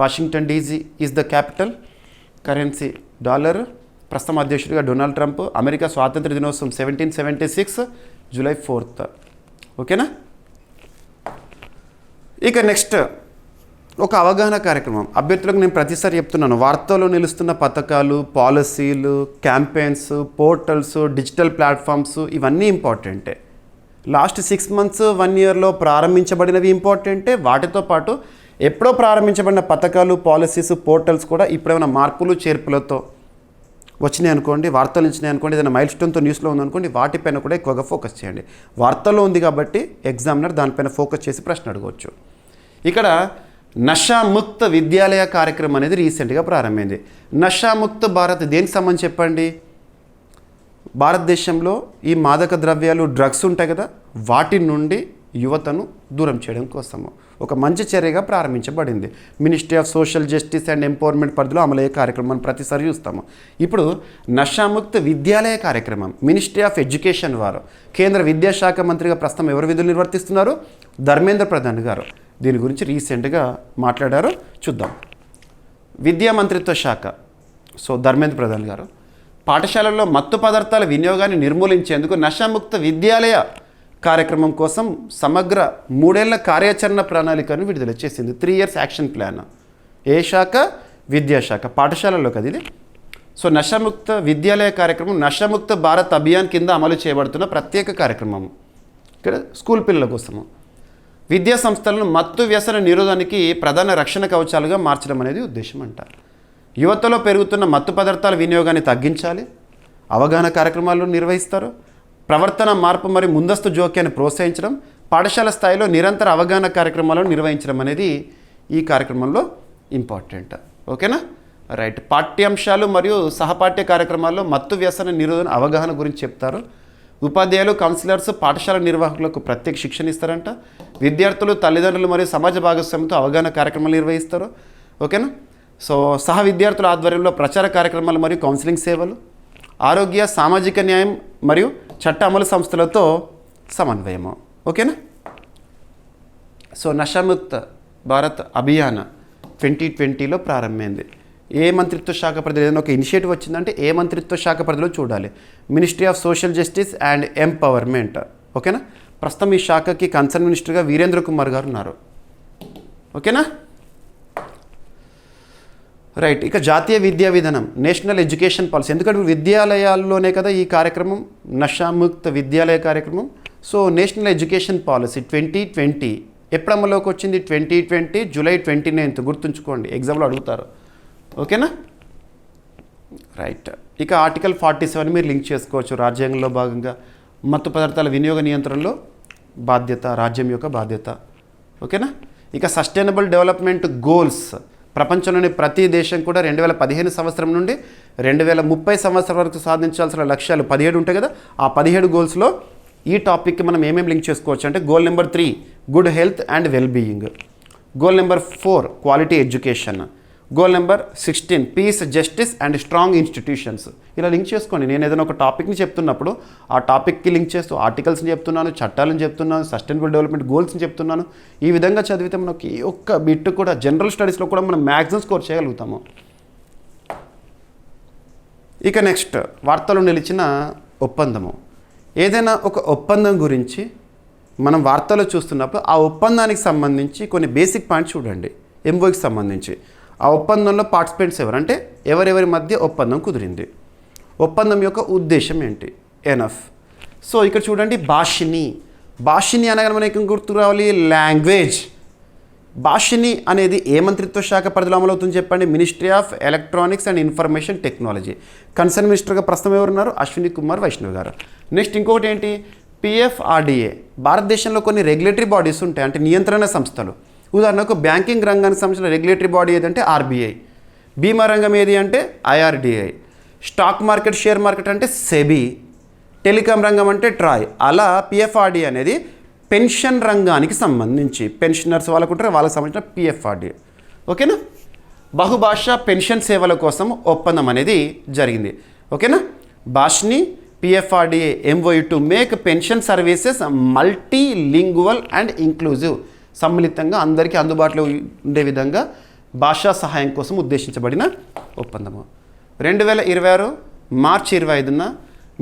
Washington DC is the capital, currency dollar, ప్రస్తుతం అధ్యక్షుడిగా డొనాల్డ్ ట్రంప్. అమెరికా స్వాతంత్ర దినోత్సవం 1776 జూలై 4. ఓకేనా. ఇక నెక్స్ట్ ఒక అవగాహన కార్యక్రమం. అభ్యర్థులకు నేను ప్రతిసారి చెప్తున్నాను, వార్తల్లో నిలుస్తున్న పథకాలు, పాలసీలు, క్యాంపెయిన్స్, పోర్టల్స్, డిజిటల్ ప్లాట్ఫామ్స్ ఇవన్నీ ఇంపార్టెంటే. లాస్ట్ 6 months 1 yearలో ప్రారంభించబడినవి ఇంపార్టెంటే. వాటితో పాటు ఎప్పుడో ప్రారంభించబడిన పథకాలు, పాలసీస్, పోర్టల్స్ కూడా ఇప్పుడేమైనా మార్పులు చేర్పులతో వచ్చినాయి అనుకోండి, వార్తలు ఇచ్చినాయి అనుకోండి, ఏదైనా మైల్ స్టోన్తో న్యూస్లో ఉందనుకోండి, వాటిపైన కూడా ఎక్కువగా ఫోకస్ చేయండి. వార్తల్లో ఉంది కాబట్టి ఎగ్జామినర్ దానిపైన ఫోకస్ చేసి ప్రశ్న అడగవచ్చు. ఇక్కడ నషాముక్త విద్యాలయ కార్యక్రమం అనేది రీసెంట్గా ప్రారంభమైంది. నషాముక్త భారత్ దేనికి సంబంధించి చెప్పండి? భారతదేశంలో ఈ మాదక ద్రవ్యాలు డ్రగ్స్ ఉంటాయి కదా, వాటి నుండి యువతను దూరం చేయడం కోసము ఒక మంచి చర్యగా ప్రారంభించబడింది. Ministry of social justice and empowerment పరిధిలో అమలయ్యే కార్యక్రమాన్ని ప్రతిసారి చూస్తాము. ఇప్పుడు నషాముక్త విద్యాలయ కార్యక్రమం మినిస్ట్రీ ఆఫ్ ఎడ్యుకేషన్ వారు, కేంద్ర విద్యాశాఖ మంత్రిగా ప్రస్తుతం ఎవరు విధులు నిర్వర్తిస్తున్నారు? ధర్మేంద్ర ప్రధాన్ గారు. దీని గురించి రీసెంట్గా మాట్లాడారు, చూద్దాం. విద్యా మంత్రిత్వ శాఖ, సో ధర్మేంద్ర ప్రధాన్ గారు పాఠశాలల్లో మత్తు పదార్థాల వినియోగాన్ని నిర్మూలించేందుకు నషాముక్త విద్యాలయ కార్యక్రమం కోసం సమగ్ర 3 ఏళ్ల కార్యాచరణ ప్రణాళికను విడుదల చేసింది. 3 years యాక్షన్ ప్లాన్. ఏ శాఖ? విద్యాశాఖ. పాఠశాలల్లో కదా ఇది. సో నషాముక్త విద్యాలయ కార్యక్రమం నషాముక్త భారత్ అభియాన్ కింద అమలు చేయబడుతున్న ప్రత్యేక కార్యక్రమం. ఇక్కడ స్కూల్ పిల్లల కోసము విద్యా సంస్థలను మత్తు వ్యసన నిరోధానికి ప్రధాన రక్షణ కవచాలుగా మార్చడం అనేది ఉద్దేశం అంట. యువతలో పెరుగుతున్న మత్తు పదార్థాల వినియోగాన్ని తగ్గించాలి, అవగాహన కార్యక్రమాలు నిర్వహిస్తారు, ప్రవర్తన మార్పు మరియు ముందస్తు జోక్యాన్ని ప్రోత్సహించడం, పాఠశాల స్థాయిలో నిరంతర అవగాహన కార్యక్రమాలను నిర్వహించడం అనేది ఈ కార్యక్రమంలో ఇంపార్టెంట్. ఓకేనా? రైట్. పాఠ్యాంశాలు మరియు సహపాఠ్య కార్యక్రమాల్లో మత్తు వ్యసన నిరోధన అవగాహన గురించి చెప్తారు. ఉపాధ్యాయులు, కౌన్సిలర్స్ పాఠశాల నిర్వాహకులకు ప్రత్యేక శిక్షణ ఇస్తారంట. విద్యార్థులు, తల్లిదండ్రులు మరియు సమాజ భాగస్వామ్యంతో అవగాహన కార్యక్రమాలు నిర్వహిస్తారు. ఓకేనా? సో సహ విద్యార్థుల ఆధ్వర్యంలో ప్రచార కార్యక్రమాలు మరియు కౌన్సిలింగ్ సేవలు, ఆరోగ్య, సామాజిక న్యాయం మరియు చట్ట అమలు సంస్థలతో సమన్వయము. ఓకేనా? సో నషాముక్త భారత్ అభియాన్ 2020లో ప్రారంభమైంది. ఏ మంత్రిత్వ శాఖ పరిధిలో ఏదైనా ఒక ఇనిషియేటివ్ వచ్చిందంటే ఏ మంత్రిత్వ శాఖ పరిధిలో చూడాలి? Ministry of social justice and empowerment. ఓకేనా? ప్రస్తుతం ఈ శాఖకి కన్సర్న్ మినిస్టర్గా వీరేంద్ర కుమార్ గారు ఉన్నారు. ఓకేనా? రైట్. ఇక జాతీయ విద్యా విధానం, నేషనల్ ఎడ్యుకేషన్ పాలసీ. ఎందుకంటే విద్యాలయాల్లోనే కదా ఈ కార్యక్రమం, నషాముక్త విద్యాలయ కార్యక్రమం. సో నేషనల్ ఎడ్యుకేషన్ పాలసీ 2020 ఎప్పుడు అమల్లోకి వచ్చింది? 2020 జూలై 29. గుర్తుంచుకోండి, ఎగ్జామ్లో అడుగుతారు. ఓకేనా? రైట్. ఇక ఆర్టికల్ 47 మీరు లింక్ చేసుకోవచ్చు. రాజ్యాంగంలో భాగంగా మత్తు పదార్థాల వినియోగ నియంత్రణలో బాధ్యత రాజ్యం యొక్క బాధ్యత. ఓకేనా? ఇక సస్టైనబుల్ డెవలప్మెంట్ గోల్స్, ప్రపంచంలోని ప్రతి దేశం కూడా 2015 సంవత్సరం నుండి 2030 సంవత్సరం వరకు సాధించాల్సిన లక్ష్యాలు 17 ఉంటాయి కదా, ఆ 17 గోల్స్లో ఈ టాపిక్కి మనం ఏమేమి లింక్ చేసుకోవచ్చు అంటే goal number 3 good health and well being, goal number 4 quality education, goal number 16 peace, justice and strong institutions. ఇలా లింక్ చేసుకోండి. నేను ఏదైనా ఒక టాపిక్ని చెప్తున్నప్పుడు ఆ టాపిక్కి లింక్ చేస్తూ ఆర్టికల్స్ని చెప్తున్నాను, చట్టాలను చెప్తున్నాను, సస్టైనబుల్ డెవలప్మెంట్ గోల్స్ని చెప్తున్నాను. ఈ విధంగా చదివితే మనకి ఈ ఒక్క బిట్ కూడా జనరల్ స్టడీస్లో కూడా మనం మ్యాక్సిమం స్కోర్ చేయగలుగుతాము. ఇక నెక్స్ట్, వార్తలు నిలిచిన ఒప్పందము. ఏదైనా ఒక ఒప్పందం గురించి మనం వార్తలో చూస్తున్నప్పుడు ఆ ఒప్పందానికి సంబంధించి కొన్ని బేసిక్ పాయింట్స్ చూడండి. ఎంఓకి సంబంధించి ఆ ఒప్పందంలో పార్టిసిపెంట్స్ ఎవరు, అంటే ఎవరెవరి మధ్య ఒప్పందం కుదిరింది, ఒప్పందం యొక్క ఉద్దేశం ఏంటి, ఎనఫ్. సో ఇక్కడ చూడండి, భాషిని అనగానే మనకి గుర్తు రావాలి లాంగ్వేజ్. భాషిని అనేది ఏ మంత్రిత్వ శాఖ పరిధిలో అమలవుతుంది చెప్పండి? Ministry of electronics and information technology. Concern మినిస్టర్గా ప్రస్తుతం ఎవరున్నారు? అశ్విని కుమార్ వైష్ణవ్ గారు. నెక్స్ట్ ఇంకొకటి ఏంటి? PFRDA. భారతదేశంలో కొన్ని రెగ్యులేటరీ బాడీస్ ఉంటాయి, అంటే నియంత్రణ సంస్థలు. ఉదాహరణకు బ్యాంకింగ్ రంగానికి సంబంధించిన రెగ్యులేటరీ బాడీ ఏదంటే RBI, బీమా రంగం ఏది అంటే IRDI, stock market share market అంటే SEBI, టెలికాం రంగం అంటే ట్రాయ్. అలా PFRDA అనేది పెన్షన్ రంగానికి సంబంధించి పెన్షనర్స్ వాళ్ళకు ఉంటారు, వాళ్ళకి సంబంధించిన PFRDA. ఓకేనా? బహుభాషా పెన్షన్ సేవల కోసం ఒప్పందం అనేది జరిగింది. ఓకేనా? Bhashini PFRDA MOU to make pension services multi lingual and inclusive. సమ్మిళితంగా అందరికీ అందుబాటులో ఉండే విధంగా భాషా సహాయం కోసం ఉద్దేశించబడిన ఒప్పందము. 2026 మార్చి 25న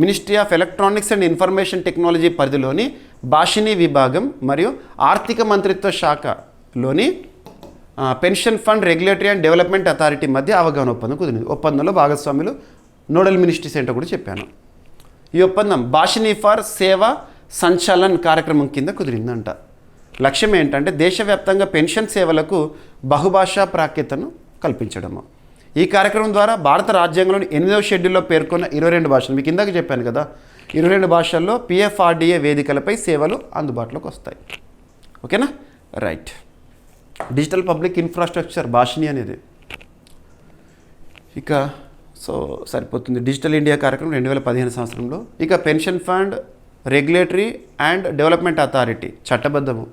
ministry of electronics and information technology పరిధిలోని భాషిని విభాగం మరియు ఆర్థిక మంత్రిత్వ శాఖలోని pension fund regulatory and development authority మధ్య అవగాహన ఒప్పందం కుదిరింది. ఒప్పందంలో భాగస్వాములు నోడల్ మినిస్ట్రీస్ ఏంటో కూడా చెప్పాను. ఈ ఒప్పందం భాషిని ఫర్ సేవా సంచాలన్ కార్యక్రమం కింద కుదిరిందంట. లక్ష్యం ఏంటంటే దేశవ్యాప్తంగా పెన్షన్ సేవలకు బహుభాషా ప్రాఖ్యతను కల్పించడము. ఈ కార్యక్రమం ద్వారా భారత రాజ్యాంగంలోని 8వ షెడ్యూల్లో పేర్కొన్న 22 భాషలు, మీకు ఇందాక చెప్పాను కదా, 22 భాషల్లో PFRDA వేదికలపై సేవలు అందుబాటులోకి వస్తాయి. ఓకేనా? రైట్. డిజిటల్ పబ్లిక్ ఇన్ఫ్రాస్ట్రక్చర్ భాషిని అనేది. ఇక సో సరిపోతుంది. డిజిటల్ ఇండియా కార్యక్రమం 2015 సంవత్సరంలో. ఇక pension fund regulatory and development authority చట్టబద్ధము.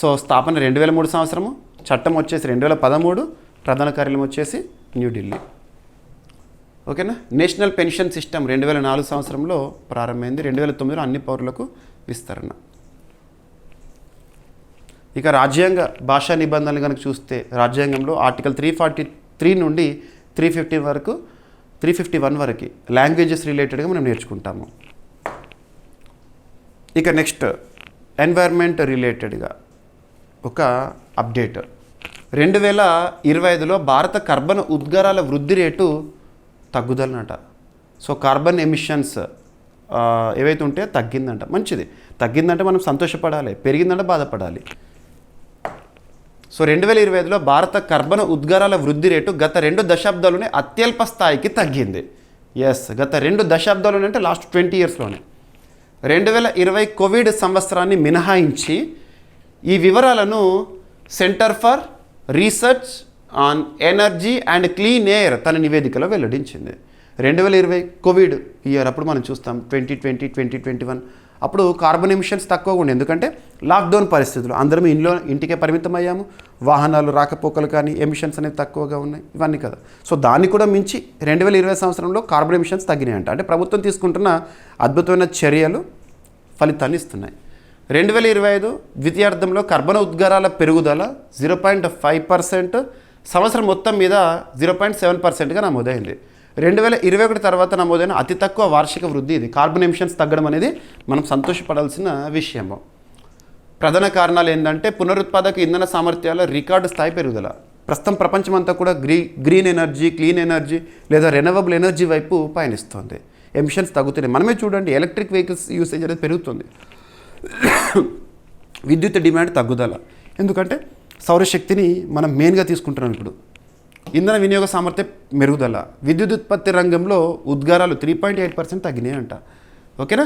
సో స్థాపన 2003 సంవత్సరము, చట్టం వచ్చేసి 2013, ప్రధాన కార్యాలయం వచ్చేసి న్యూఢిల్లీ. ఓకేనా. నేషనల్ పెన్షన్ సిస్టమ్ 2004 సంవత్సరంలో ప్రారంభమైంది. 2009లో అన్ని పౌరులకు విస్తరణ. ఇక రాజ్యాంగ భాషా నిబంధనలు కనుక చూస్తే రాజ్యాంగంలో ఆర్టికల్ 343 నుండి 351 వరకు లాంగ్వేజెస్ రిలేటెడ్గా మనం నేర్చుకుంటాము. ఇక నెక్స్ట్ ఎన్వైర్న్మెంట్ రిలేటెడ్గా ఒక అప్డేట్. 2025లో భారత కార్బన్ ఉద్గారాల వృద్ధి రేటు తగ్గుదలనట. సో కార్బన్ ఎమిషన్స్ ఏవైతే ఉంటే తగ్గిందంట. మంచిది. తగ్గిందంటే మనం సంతోషపడాలి, పెరిగిందంటే బాధపడాలి. సో 2025లో భారత కార్బన్ ఉద్గారాల వృద్ధి రేటు గత 2 దశాబ్దాల్లోనే అత్యల్ప స్థాయికి తగ్గింది. ఎస్, గత 2 దశాబ్దాల్లోనే అంటే లాస్ట్ 20 ఇయర్స్లోనే. 2020 కోవిడ్ సంవత్సరాన్ని మినహాయించి ఈ వివరాలను centre for research on energy and clean air తన నివేదికలో వెల్లడించింది. 2020 కోవిడ్ ఇయర్ అప్పుడు మనం చూస్తాం 2020, 2021 అప్పుడు కార్బన్ ఎమిషన్స్ తక్కువగా ఉండే. ఎందుకంటే లాక్డౌన్ పరిస్థితులు అందరం ఇంటికే పరిమితం అయ్యాము. వాహనాలు రాకపోకలు కానీ ఎమిషన్స్ అనేవి తక్కువగా ఉన్నాయి, ఇవన్నీ కదా. సో దాన్ని కూడా మించి 2020 సంవత్సరంలో కార్బన్ ఎమిషన్స్ తగ్గినాయంట. అంటే ప్రభుత్వం తీసుకుంటున్న అద్భుతమైన చర్యలు ఫలితాన్ని ఇస్తున్నాయి. 2025 ద్వితీయార్థంలో కార్బన్ ఉద్గారాల పెరుగుదల 0.5%, సంవత్సరం మొత్తం మీద 0.7%గా నమోదైంది. 2021 తర్వాత నమోదైన అతి తక్కువ వార్షిక వృద్ధి ఇది. కార్బన్ ఎమిషన్స్ తగ్గడం అనేది మనం సంతోషపడాల్సిన విషయము. ప్రధాన కారణాలు ఏంటంటే పునరుత్పాదక ఇంధన సామర్థ్యాల రికార్డు స్థాయి పెరుగుదల. ప్రస్తుతం ప్రపంచమంతా కూడా గ్రీన్ ఎనర్జీ, క్లీన్ ఎనర్జీ లేదా రెన్యూవబుల్ ఎనర్జీ వైపు పయనిస్తుంది. ఎమిషన్స్ తగ్గుతున్నాయి. మనమే చూడండి, ఎలక్ట్రిక్ వెహికల్స్ యూసేజ్ అనేది పెరుగుతుంది. విద్యుత్ డిమాండ్ తగ్గుదల. ఎందుకంటే సౌరశక్తిని మనం మెయిన్గా తీసుకుంటున్నాం ఇప్పుడు. ఇంధన వినియోగ సామర్థ్యం మెరుగుదల. విద్యుత్ ఉత్పత్తి రంగంలో ఉద్గారాలు 3.8% తగ్గినాయంట. ఓకేనా.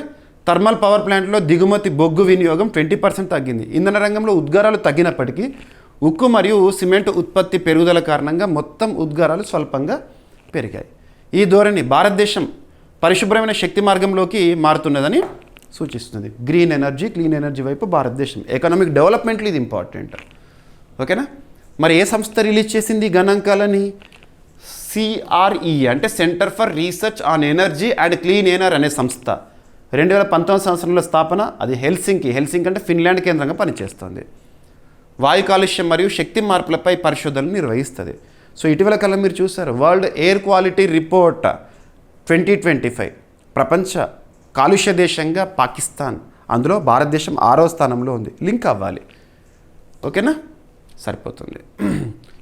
థర్మల్ పవర్ ప్లాంట్లో దిగుమతి బొగ్గు వినియోగం 20% తగ్గింది. ఇంధన రంగంలో ఉద్గారాలు తగ్గినప్పటికీ ఉక్కు మరియు సిమెంట్ ఉత్పత్తి పెరుగుదల కారణంగా మొత్తం ఉద్గారాలు స్వల్పంగా పెరిగాయి. ఈ ధోరణి భారతదేశం పరిశుభ్రమైన శక్తి మార్గంలోకి మారుతున్నదని సూచిస్తుంది. గ్రీన్ ఎనర్జీ, క్లీన్ ఎనర్జీ వైపు భారతదేశం ఎకనామిక్ డెవలప్మెంట్లో ఇది ఇంపార్టెంట్. ఓకేనా. మరి ఏ సంస్థ రిలీజ్ చేసింది గణాంకాలని? CRE అంటే centre for research on energy and clean air అనే సంస్థ 2019 సంవత్సరంలో స్థాపన. అది హెల్సింకి అంటే ఫిన్లాండ్ కేంద్రంగా పనిచేస్తుంది. వాయు కాలుష్యం మరియు శక్తి మార్పులపై పరిశోధనలు నిర్వహిస్తుంది. సో ఇటీవల కాలం మీరు చూసారు వరల్డ్ ఎయిర్ క్వాలిటీ రిపోర్ట్ 2025 ప్రపంచ కాలుష్య దేశంగా పాకిస్తాన్, అందులో భారతదేశం 6వ స్థానంలో ఉంది. లింక్ అవ్వాలి. ఓకేనా, సరిపోతుంది.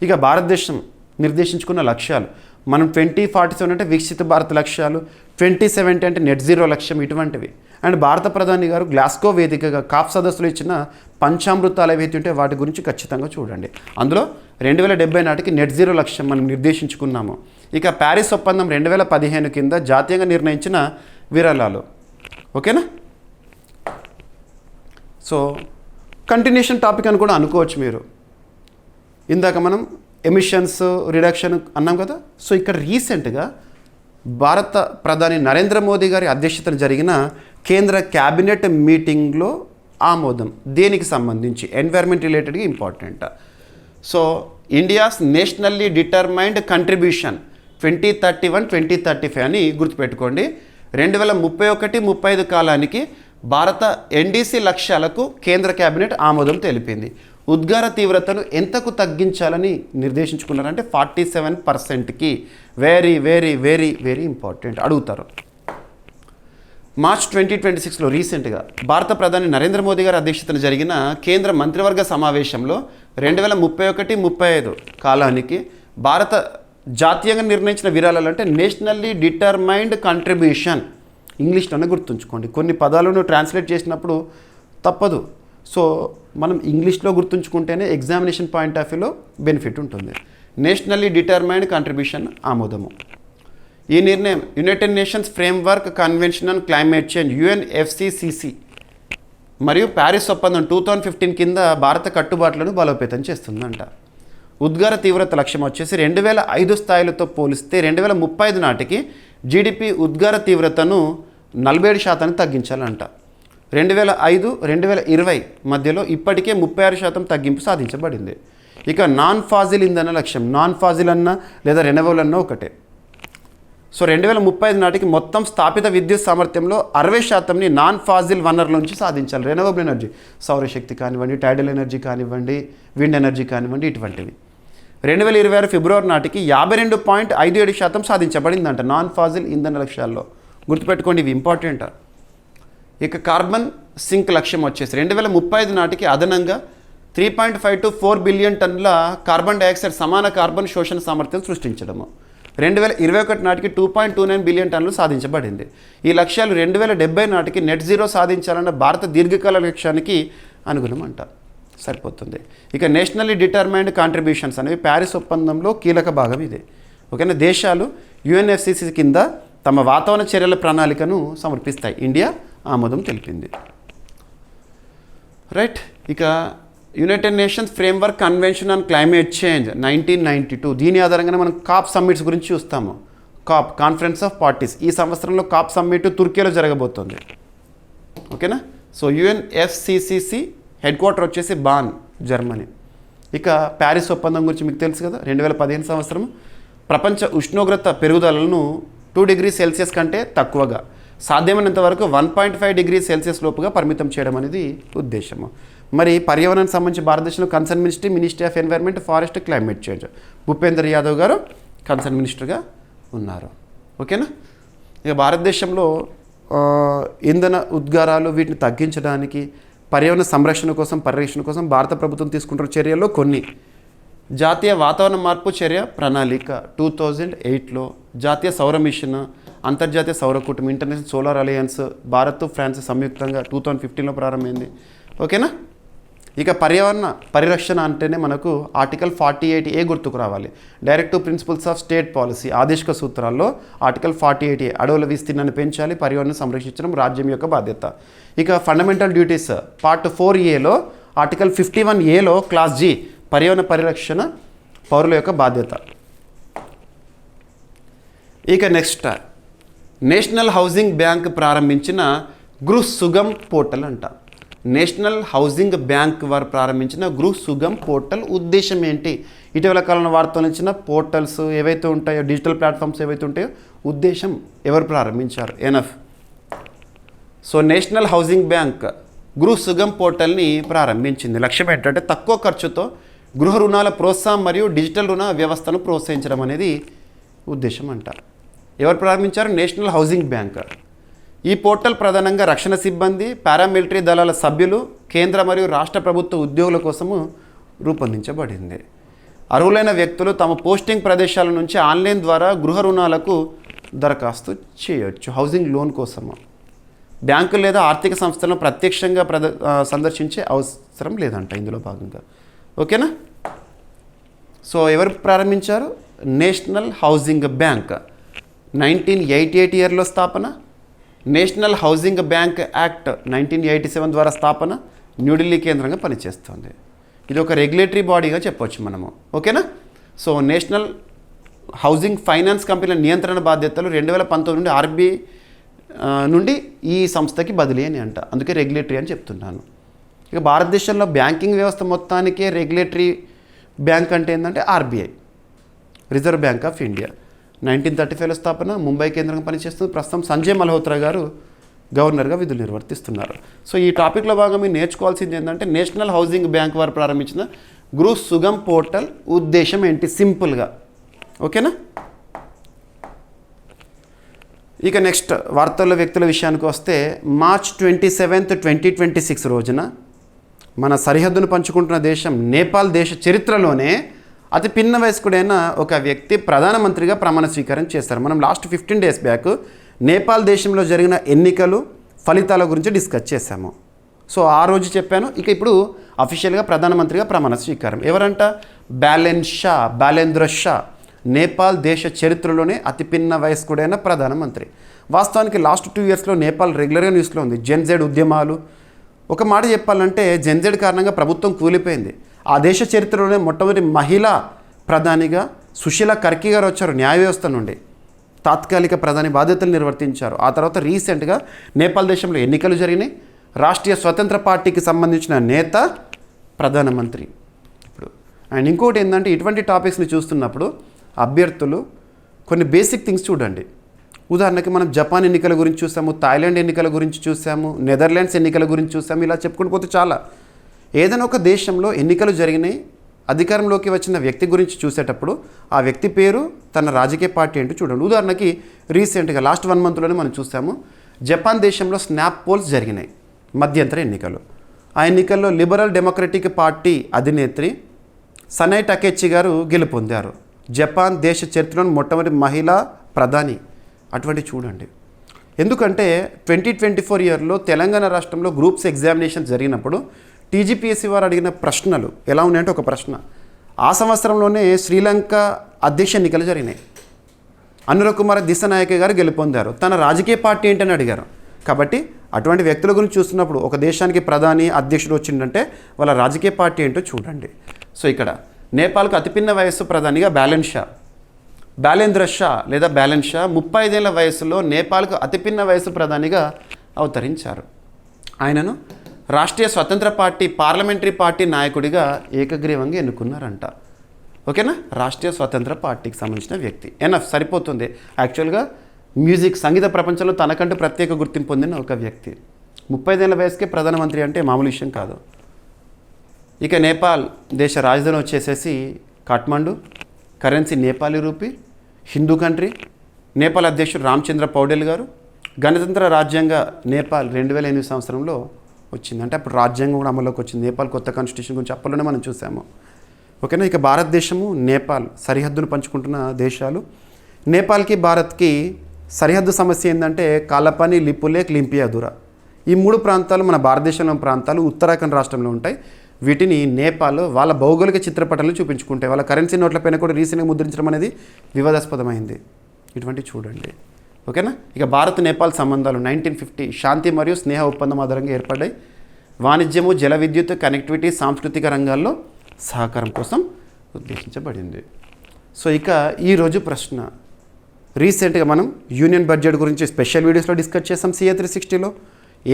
ఇక భారతదేశం నిర్దేశించుకున్న లక్ష్యాలు మనం 2047 అంటే వికసిత భారత్ లక్ష్యాలు, 2070 అంటే నెట్ జీరో లక్ష్యం, ఇటువంటివి. అండ్ భారత ప్రధాని గారు గ్లాస్గో వేదికగా కాప్ సదస్సులో ఇచ్చిన పంచామృతాలు ఏవైతే ఉంటే వాటి గురించి ఖచ్చితంగా చూడండి. అందులో 2070 నాటికి నెట్ జీరో లక్ష్యం మనం నిర్దేశించుకున్నాము. ఇక ప్యారిస్ ఒప్పందం 2015 కింద జాతీయంగా నిర్ణయించిన విరాళాలు. ఓకేనా. సో కంటిన్యూషన్ టాపిక్ అని కూడా అనుకోవచ్చు మీరు. ఇందాక మనం ఎమిషన్స్ రిడక్షన్ అన్నాం కదా. సో ఇక్కడ రీసెంట్గా భారత ప్రధాని నరేంద్ర మోదీ గారి అధ్యక్షతన జరిగిన కేంద్ర క్యాబినెట్ మీటింగ్లో ఆమోదం. దేనికి సంబంధించి? ఎన్వైర్న్మెంట్ రిలేటెడ్గా important. So India's nationally determined contribution 2031-2035 అని గుర్తుపెట్టుకోండి. 2031-35 కాలానికి భారత NDC లక్ష్యాలకు కేంద్ర క్యాబినెట్ ఆమోదం తెలిపింది. ఉద్గార తీవ్రతను ఎంతకు తగ్గించాలని నిర్దేశించుకున్నారంటే 47%కి. Very very very very important, అడుగుతారు. మార్చ్ 2026లో రీసెంట్గా భారత ప్రధాని నరేంద్ర మోదీ గారి అధ్యక్షతన జరిగిన కేంద్ర మంత్రివర్గ సమావేశంలో 2031-35 కాలానికి భారత జాతీయంగా నిర్ణయించిన విరాళాలు అంటే నేషనల్లీ డిటర్మైన్డ్ కంట్రిబ్యూషన్. ఇంగ్లీష్లోనే గుర్తుంచుకోండి. కొన్ని పదాలను ట్రాన్స్లేట్ చేసినప్పుడు తప్పదు. సో మనం ఇంగ్లీష్లో గుర్తుంచుకుంటేనే ఎగ్జామినేషన్ పాయింట్ ఆఫ్ వ్యూలో బెనిఫిట్ ఉంటుంది. నేషనల్లీ డిటర్మైన్డ్ కంట్రిబ్యూషన్ ఆమోదము. ఈ నిర్ణయం United Nations framework convention on climate Change UNFCCC మరియు ప్యారిస్ ఒప్పందం 2015 కింద భారత కట్టుబాట్లను బలోపేతం చేస్తుందంట. ఉద్గార తీవ్రత లక్ష్యం వచ్చేసి 2005 స్థాయిలతో పోలిస్తే 2035 నాటికి జీడిపి ఉద్గార తీవ్రతను 47% తగ్గించాలంట. 2005-2020 మధ్యలో ఇప్పటికే 36% తగ్గింపు సాధించబడింది. ఇక నాన్ ఫాజిల్ ఇంధన లక్ష్యం, నాన్ ఫాజిల్ అన్నా లేదా రెన్యూవబుల్ అన్నా ఒకటే. సో 2035 నాటికి మొత్తం స్థాపిత విద్యుత్ సామర్థ్యంలో 60%ని నాన్ ఫాజిల్ వనరుల నుంచి సాధించాలి. రెన్యూవబుల్ ఎనర్జీ, సౌరశక్తి కానివ్వండి, టైడల్ ఎనర్జీ కానివ్వండి, విండ్ ఎనర్జీ కానివ్వండి, ఇటువంటివి. 2026 ఫిబ్రవరి నాటికి 52.57% సాధించబడిందంట నాన్ ఫాజిల్ ఇంధన లక్ష్యాల్లో. గుర్తుపెట్టుకోండి, ఇవి ఇంపార్టెంట్. ఇక కార్బన్ సింక్ లక్ష్యం వచ్చేసి 2035 నాటికి అదనంగా 3.5 to 4 బిలియన్ టన్నుల కార్బన్ డైఆక్సైడ్ సమాన కార్బన్ శోషణ సామర్థ్యం సృష్టించడము. 2021 నాటికి 2.29 బిలియన్ టన్నులు సాధించబడింది. ఈ లక్ష్యాలు 2070 నాటికి నెట్ జీరో సాధించాలన్న భారత దీర్ఘకాల లక్ష్యానికి అనుగుణం అంట. సరిపోతుంది. ఇక నేషనల్లీ డిటర్మైన్డ్ కాంట్రిబ్యూషన్స్ అనేవి ప్యారిస్ ఒప్పందంలో కీలక భాగం ఇది. ఓకేనా. దేశాలు UNFCCC కింద తమ వాతావరణ చర్యల ప్రణాళికను సమర్పిస్తాయి. ఇండియా ఆమోదం తెలిపింది. రైట్. ఇక United Nations framework convention on climate change 1992, దీని ఆధారంగానే మనం కాప్ సమ్మిట్స్ గురించి చూస్తాము. COP, conference of parties. ఈ సంవత్సరంలో కాప్ సమ్మిట్ తుర్కీలో జరగబోతుంది. ఓకేనా. సో UNFCCC హెడ్ క్వార్టర్ వచ్చేసి బాన్, జర్మనీ. ఇక ప్యారిస్ ఒప్పందం గురించి మీకు తెలుసు కదా. 2015 సంవత్సరం ప్రపంచ ఉష్ణోగ్రత పెరుగుదలను 2 degrees సెల్సియస్ కంటే తక్కువగా, సాధ్యమైనంత వరకు 1.5 degrees సెల్సియస్ లోపుగా పరిమితం చేయడం అనేది ఉద్దేశము. మరి పర్యావరణానికి సంబంధించి భారతదేశంలో concern ministry of environment, forest, climate change, Bhupender Yadav గారు కన్సర్న్ మినిస్టర్గా ఉన్నారు. ఓకేనా. ఇక భారతదేశంలో ఇంధన ఉద్గారాలు వీటిని తగ్గించడానికి, పర్యావరణ సంరక్షణ కోసం, పరిరక్షణ కోసం భారత ప్రభుత్వం తీసుకుంటున్న చర్యల్లో కొన్ని: జాతీయ వాతావరణ మార్పు చర్య ప్రణాళిక 2008లో, జాతీయ సౌర మిషన్, అంతర్జాతీయ సౌర కూటమి, international solar alliance, Bharat France సంయుక్తంగా 2015లో ప్రారంభమైంది. ఓకేనా. ఇక పర్యావరణ పరిరక్షణ అంటేనే మనకు ఆర్టికల్ 48A గుర్తుకు రావాలి. Directive principles of state policy, ఆదేశిక సూత్రాల్లో ఆర్టికల్ 48A అడవుల విస్తీర్ణాన్ని పెంచాలి, పర్యావరణం సంరక్షించడం రాజ్యం యొక్క బాధ్యత. ఇక ఫండమెంటల్ డ్యూటీస్ పార్ట్ 4Aలో ఆర్టికల్ 51Aలో క్లాస్ G పర్యావరణ పరిరక్షణ పౌరుల యొక్క బాధ్యత. ఇక నెక్స్ట్, నేషనల్ హౌసింగ్ బ్యాంక్ ప్రారంభించిన గృహ్ సుగమ్ పోర్టల్ అంట. నేషనల్ హౌసింగ్ బ్యాంక్ వారు ప్రారంభించిన గృహ్ సుగమ్ పోర్టల్ ఉద్దేశం ఏంటి? ఇటీవల కాలంలో వార్తలు ఇచ్చిన పోర్టల్స్ ఏవైతే ఉంటాయో, డిజిటల్ ప్లాట్ఫామ్స్ ఏవైతే ఉంటాయో, ఉద్దేశం ఎవరు ప్రారంభించారు? Enough. So national housing bank Grih Sugam పోర్టల్ని ప్రారంభించింది. లక్ష్యం ఏంటంటే తక్కువ ఖర్చుతో గృహ రుణాల ప్రోత్సాహం మరియు డిజిటల్ రుణ వ్యవస్థను ప్రోత్సహించడం అనేది ఉద్దేశం అంట. ఎవరు ప్రారంభించారు? National housing bank. ఈ పోర్టల్ ప్రధానంగా రక్షణ సిబ్బంది, పారామిలిటరీ దళాల సభ్యులు, కేంద్ర మరియు రాష్ట్ర ప్రభుత్వ ఉద్యోగుల కోసము రూపొందించబడింది. అర్హులైన వ్యక్తులు తమ పోస్టింగ్ ప్రదేశాల నుంచి ఆన్లైన్ ద్వారా గృహ రుణాలకు దరఖాస్తు చేయవచ్చు. హౌసింగ్ లోన్ కోసము బ్యాంకులు లేదా ఆర్థిక సంస్థలను ప్రత్యక్షంగా సందర్శించే అవసరం లేదంట ఇందులో భాగంగా. ఓకేనా. సో ఎవరు ప్రారంభించారు? National housing bank. 1988 ఇయర్లో స్థాపన. నేషనల్ హౌసింగ్ బ్యాంక్ యాక్ట్ 1987 ద్వారా స్థాపన. న్యూఢిల్లీ కేంద్రంగా పనిచేస్తుంది. ఇది ఒక రెగ్యులేటరీ బాడీగా చెప్పవచ్చు మనము. ఓకేనా. సో నేషనల్ హౌసింగ్ ఫైనాన్స్ కంపెనీల నియంత్రణ బాధ్యతలు 2019 నుండి RBI నుండి ఈ సంస్థకి బదిలీ అని అంట. అందుకే రెగ్యులేటరీ అని చెప్తున్నాను. ఇక భారతదేశంలో బ్యాంకింగ్ వ్యవస్థ మొత్తానికే రెగ్యులేటరీ బ్యాంక్ అంటే ఏంటంటే RBI, reserve bank of India. 1935లో స్థాపన. ముంబై కేంద్రంగా పనిచేస్తుంది. ప్రస్తుతం సంజయ్ మల్హోత్రా గారు గవర్నర్గా విధులు నిర్వర్తిస్తున్నారు. సో ఈ టాపిక్లో భాగంగా మీరు నేర్చుకోవాల్సింది ఏంటంటే నేషనల్ హౌసింగ్ బ్యాంక్ వారు ప్రారంభించిన గృహ్ సుగమ్ పోర్టల్ ఉద్దేశం ఏంటి, సింపుల్గా. ఓకేనా. ఇక నెక్స్ట్ వార్తల్లో వ్యక్తుల విషయానికి వస్తే, మార్చ్ 27, 2026 రోజున మన సరిహద్దును పంచుకుంటున్న దేశం నేపాల్ దేశ చరిత్రలోనే అతి పిన్న వయస్కుడైన ఒక వ్యక్తి ప్రధానమంత్రిగా ప్రమాణ స్వీకారం చేశారు. మనం లాస్ట్ 15 days బ్యాక్ నేపాల్ దేశంలో జరిగిన ఎన్నికలు ఫలితాల గురించి డిస్కస్ చేశాము. సో ఆ రోజు చెప్పాను. ఇక ఇప్పుడు అఫీషియల్గా ప్రధానమంత్రిగా ప్రమాణ స్వీకారం. ఎవరంట? బాలేంద్ర షా. నేపాల్ దేశ చరిత్రలోనే అతి పిన్న వయస్కుడైన ప్రధానమంత్రి. వాస్తవానికి లాస్ట్ 2 yearsలో నేపాల్ రెగ్యులర్గా న్యూస్లో ఉంది. జెన్జెడ్ ఉద్యమాలు. ఒక మాట చెప్పాలంటే జెన్జెడ్ కారణంగా ప్రభుత్వం కూలిపోయింది. ఆ దేశ చరిత్రలోనే మొట్టమొదటి మహిళా ప్రధానిగా సుశీల కర్కి గారు వచ్చారు న్యాయ వ్యవస్థ నుండి. తాత్కాలిక ప్రధాని బాధ్యతలు నిర్వర్తించారు. ఆ తర్వాత రీసెంట్గా నేపాల్ దేశంలో ఎన్నికలు జరిగినాయి. రాష్ట్రీయ స్వతంత్ర పార్టీకి సంబంధించిన నేత ప్రధానమంత్రి. ఇప్పుడు అండ్ ఇంకోటి ఏంటంటే ఇటువంటి టాపిక్స్ని చూస్తున్నప్పుడు అభ్యర్థులు కొన్ని బేసిక్ థింగ్స్ చూడండి. ఉదాహరణకి మనం జపాన్ ఎన్నికల గురించి చూసాము, థాయిలాండ్ ఎన్నికల గురించి చూసాము, నెదర్లాండ్స్ ఎన్నికల గురించి చూసాము. ఇలా చెప్పుకుంటూ పోతే చాలా. ఏదైనా ఒక దేశంలో ఎన్నికలు జరిగినాయి, అధికారంలోకి వచ్చిన వ్యక్తి గురించి చూసేటప్పుడు ఆ వ్యక్తి పేరు, తన రాజకీయ పార్టీ ఏంటో చూడండి. ఉదాహరణకి రీసెంట్గా లాస్ట్ 1 మంత్లోనే మనం చూసాము జపాన్ దేశంలో స్నాప్ పోల్స్ జరిగినాయి, మధ్యంతర ఎన్నికలు. ఆ ఎన్నికల్లో లిబరల్ డెమోక్రటిక్ పార్టీ అధినేత్రి సనాయ్ టకేచి గారు గెలుపొందారు. జపాన్ దేశ చరిత్రలోని మొట్టమొదటి మహిళా ప్రధాని. అటువంటి చూడండి. ఎందుకంటే 2024 ఇయర్లో తెలంగాణ రాష్ట్రంలో గ్రూప్స్ ఎగ్జామినేషన్ జరిగినప్పుడు టీజీపీఎస్సీ వారు అడిగిన ప్రశ్నలు ఎలా ఉన్నాయంటే, ఒక ప్రశ్న, ఆ సంవత్సరంలోనే శ్రీలంక అధ్యక్ష ఎన్నికలు జరిగినాయి. అనుర కుమార దిశనాయక గారు గెలుపొందారు. తన రాజకీయ పార్టీ ఏంటని అడిగారు. కాబట్టి అటువంటి వ్యక్తుల గురించి చూస్తున్నప్పుడు ఒక దేశానికి ప్రధాని అధ్యక్షుడు వచ్చిందంటే వాళ్ళ రాజకీయ పార్టీ ఏంటో చూడండి. సో ఇక్కడ నేపాల్కు అతిపిన్న వయస్సు ప్రధానిగా బ్యాలేంద్ర షా లేదా బ్యాలెన్స్ షా 35 ఏళ్ల వయసులో నేపాల్కు అతిపిన్న వయసు ప్రధానిగా అవతరించారు. ఆయనను రాష్ట్రీయ స్వతంత్ర పార్టీ పార్లమెంటరీ పార్టీ నాయకుడిగా ఏకగ్రీవంగా ఎన్నుకున్నారంట. ఓకేనా? రాష్ట్రీయ స్వతంత్ర పార్టీకి సంబంధించిన వ్యక్తి. ఎనఫ్, సరిపోతుంది. యాక్చువల్గా మ్యూజిక్ సంగీత ప్రపంచంలో తనకంటూ ప్రత్యేక గుర్తింపు పొందిన ఒక వ్యక్తి. 35 ఏళ్ల వయసుకే ప్రధానమంత్రి అంటే మామూలు విషయం కాదు. ఇక నేపాల్ దేశ రాజధాని వచ్చేసేసి Kathmandu, currency Nepali rupee, Hindu country. Nepal అధ్యక్షుడు రామచంద్ర పౌడేల్ గారు. గణతంత్ర రాజ్యాంగ నేపాల్ 2008 సంవత్సరంలో వచ్చింది. అంటే అప్పుడు రాజ్యాంగం కూడా అమల్లోకి వచ్చింది. నేపాల్ కొత్త కాన్స్టిట్యూషన్ గురించి అప్పట్లోనే మనం చూసాము. ఓకేనా? ఇక భారతదేశము నేపాల్ సరిహద్దును పంచుకుంటున్న దేశాలు. నేపాల్కి భారత్కి సరిహద్దు సమస్య ఏంటంటే కాలపాని, లిపులేక్, లింపియాదురా. ఈ 3 ప్రాంతాలు మన భారతదేశంలో ప్రాంతాలు ఉత్తరాఖండ్ రాష్ట్రంలో ఉంటాయి. వీటిని నేపాల్ వాళ్ళ భౌగోళిక చిత్రపటాలను చూపించుకుంటాయి. వాళ్ళ కరెన్సీ నోట్లపైన కూడా రీసెంట్గా ముద్రించడం అనేది వివాదాస్పదమైంది. ఇటువంటి చూడండి. ఓకేనా? ఇక భారత్ నేపాల్ సంబంధాలు 1950 శాంతి మరియు స్నేహ ఒప్పందం ఆధారంగా ఏర్పడ్డాయి. వాణిజ్యము, జల విద్యుత్, కనెక్టివిటీ, సాంస్కృతిక రంగాల్లో సహకారం కోసం ఉద్దేశించబడింది. సో ఇక ఈరోజు ప్రశ్న, రీసెంట్గా మనం యూనియన్ బడ్జెట్ గురించి స్పెషల్ వీడియోస్లో డిస్కస్ చేసాం CA 360లో.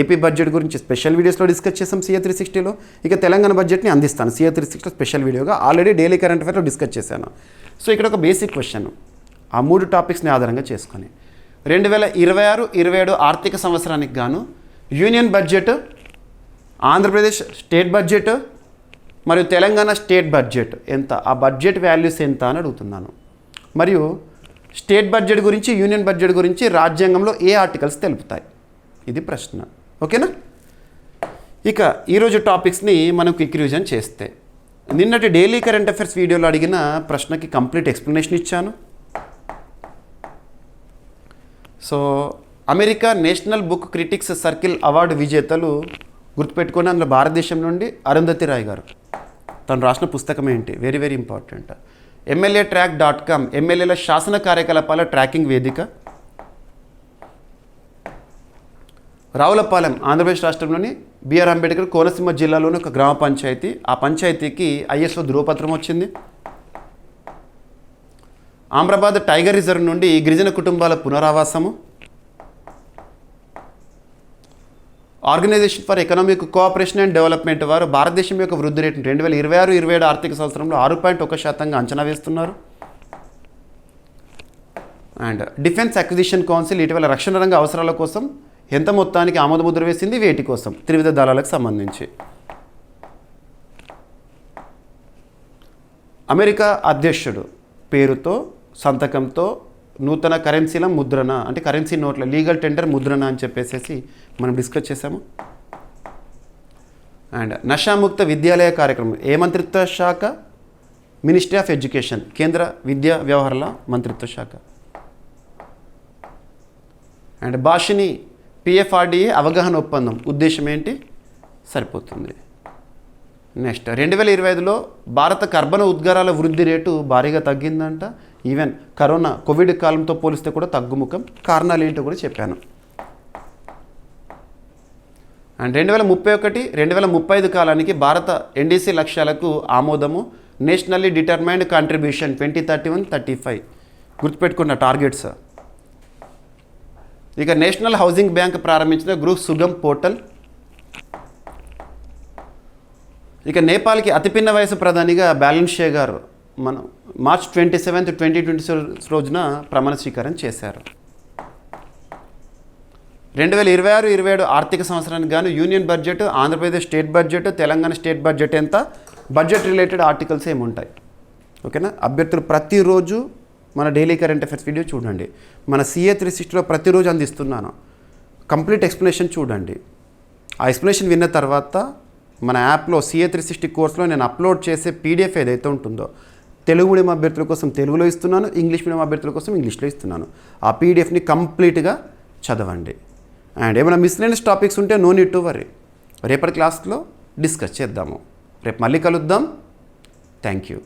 ఏపీ బడ్జెట్ గురించి స్పెషల్ వీడియోస్లో డిస్కస్ చేసాం CA 360లో. ఇక తెలంగాణ బడ్జెట్ని అందిస్తాను CA 360 స్పెషల్ వీడియోగా. ఆల్రెడీ డైలీ కరెంట్ అఫైర్లో డిస్కస్ చేశాను. సో ఇక్కడ ఒక బేసిక్ క్వశ్చన్, ఆ 3 టాపిక్స్ని ఆధారంగా చేసుకొని 2026-27 ఆర్థిక సంవత్సరానికి గాను union budget, Andhra Pradesh state budget మరియు తెలంగాణ స్టేట్ బడ్జెట్ ఎంత, ఆ బడ్జెట్ వాల్యూస్ ఎంత అని అడుగుతున్నాను. మరియు స్టేట్ బడ్జెట్ గురించి, యూనియన్ బడ్జెట్ గురించి రాజ్యాంగంలో ఏ ఆర్టికల్స్ తెలుపుతాయి, ఇది ప్రశ్న. ఓకేనా? ఇక ఈరోజు టాపిక్స్ని మనం క్విక్ రివిజన్ చేస్తే, నిన్నటి డైలీ కరెంట్ అఫైర్స్ వీడియోలో అడిగిన ప్రశ్నకి కంప్లీట్ ఎక్స్ప్లెనేషన్ ఇచ్చాను. So America national book critics circle award విజేతలు గుర్తుపెట్టుకొని, అందులో భారతదేశం నుండి అరుంధతి రాయ్ గారు. తను రాసిన పుస్తకం ఏంటి, వెరీ వెరీ ఇంపార్టెంట్. MLAtrack.com ఎమ్మెల్యేల శాసన కార్యకలాపాల ట్రాకింగ్ వేదిక. రావులపాలెం ఆంధ్రప్రదేశ్ రాష్ట్రంలోని బిఆర్ అంబేద్కర్ కోనసీమ జిల్లాలోని ఒక గ్రామ పంచాయతీ. ఆ పంచాయతీకి ISO ధృవపత్రం వచ్చింది. ఆమ్రాబాద్ టైగర్ రిజర్వ్ నుండి గిరిజన కుటుంబాల పునరావాసము. Organisation for economic cooperation and development వారు భారతదేశం యొక్క వృద్ధి రేటును 2026-27 ఆర్థిక సంవత్సరంలో 6.1% అంచనా వేస్తున్నారు. అండ్ డిఫెన్స్ అక్విజిషన్ కౌన్సిల్ ఇటీవల రక్షణ రంగ అవసరాల కోసం ఎంత మొత్తానికి ఆమోదముద్ర వేసింది, వేటి కోసం, త్రివిధ దళాలకు సంబంధించి. అమెరికా అధ్యక్షుడు పేరుతో, సంతకంతో నూతన కరెన్సీల ముద్రణ, అంటే కరెన్సీ నోట్ల లీగల్ టెండర్ ముద్రణ అని చెప్పేసి మనం డిస్కస్ చేసాము. అండ్ నషాముక్త విద్యాలయ కార్యక్రమం ఏ మంత్రిత్వ శాఖ? మినిస్ట్రీ ఆఫ్ ఎడ్యుకేషన్, కేంద్ర విద్యా వ్యవహారాల మంత్రిత్వ శాఖ. అండ్ భాషిని PFRDA అవగాహన ఒప్పందం ఉద్దేశం ఏంటి, సరిపోతుంది. నెక్స్ట్ 2025లో భారత కర్బన ఉద్గారాల వృద్ధి రేటు భారీగా తగ్గిందంట. ఈవెన్ కరోనా కోవిడ్ కాలంతో పోలిస్తే కూడా తగ్గుముఖం. కారణాలు ఏంటో కూడా చెప్పాను. అండ్ 2031 2035 కాలానికి భారత ఎన్డీసీ లక్ష్యాలకు ఆమోదము. నేషనల్లీ డిటర్మైన్డ్ కాంట్రిబ్యూషన్ 2031-35 గుర్తుపెట్టుకున్న టార్గెట్స్. ఇక నేషనల్ హౌసింగ్ బ్యాంక్ ప్రారంభించిన గృహ్ సుగమ్ పోర్టల్. ఇక నేపాల్కి అతిపిన్న వయసు ప్రధానిగా బ్యాలెన్స్ షే గారు మనం మార్చ్ 27, 2026 రోజున ప్రమాణ స్వీకారం చేశారు. 2026-27 ఆర్థిక సంవత్సరానికి గాను union budget, Andhra Pradesh state budget, Telangana state budget ఎంత, బడ్జెట్ రిలేటెడ్ ఆర్టికల్స్ ఏమి ఉంటాయి. ఓకేనా. అభ్యర్థులు ప్రతిరోజు మన డైలీ కరెంట్ అఫైర్స్ వీడియో చూడండి. మన CA 360లో ప్రతిరోజు అందిస్తున్నాను. కంప్లీట్ ఎక్స్ప్లెనేషన్ చూడండి. ఆ ఎక్స్ప్లెనేషన్ విన్న తర్వాత మన యాప్లో CA 360 కోర్సులో నేను అప్లోడ్ చేసే PDF ఏదైతే ఉంటుందో తెలుగు మీడియం అభ్యర్థుల కోసం తెలుగులో ఇస్తున్నాను, ఇంగ్లీష్ మీడియం అభ్యర్థుల కోసం ఇంగ్లీష్లో ఇస్తున్నాను. ఆ PDFని కంప్లీట్గా చదవండి. అండ్ ఏమైనా మిస్‌లెనియస్ టాపిక్స్ ఉంటే నో నీడ్ టు వరీ, రేపటి క్లాస్లో డిస్కస్ చేద్దాము. రేపు మళ్ళీ కలుద్దాం. Thank you.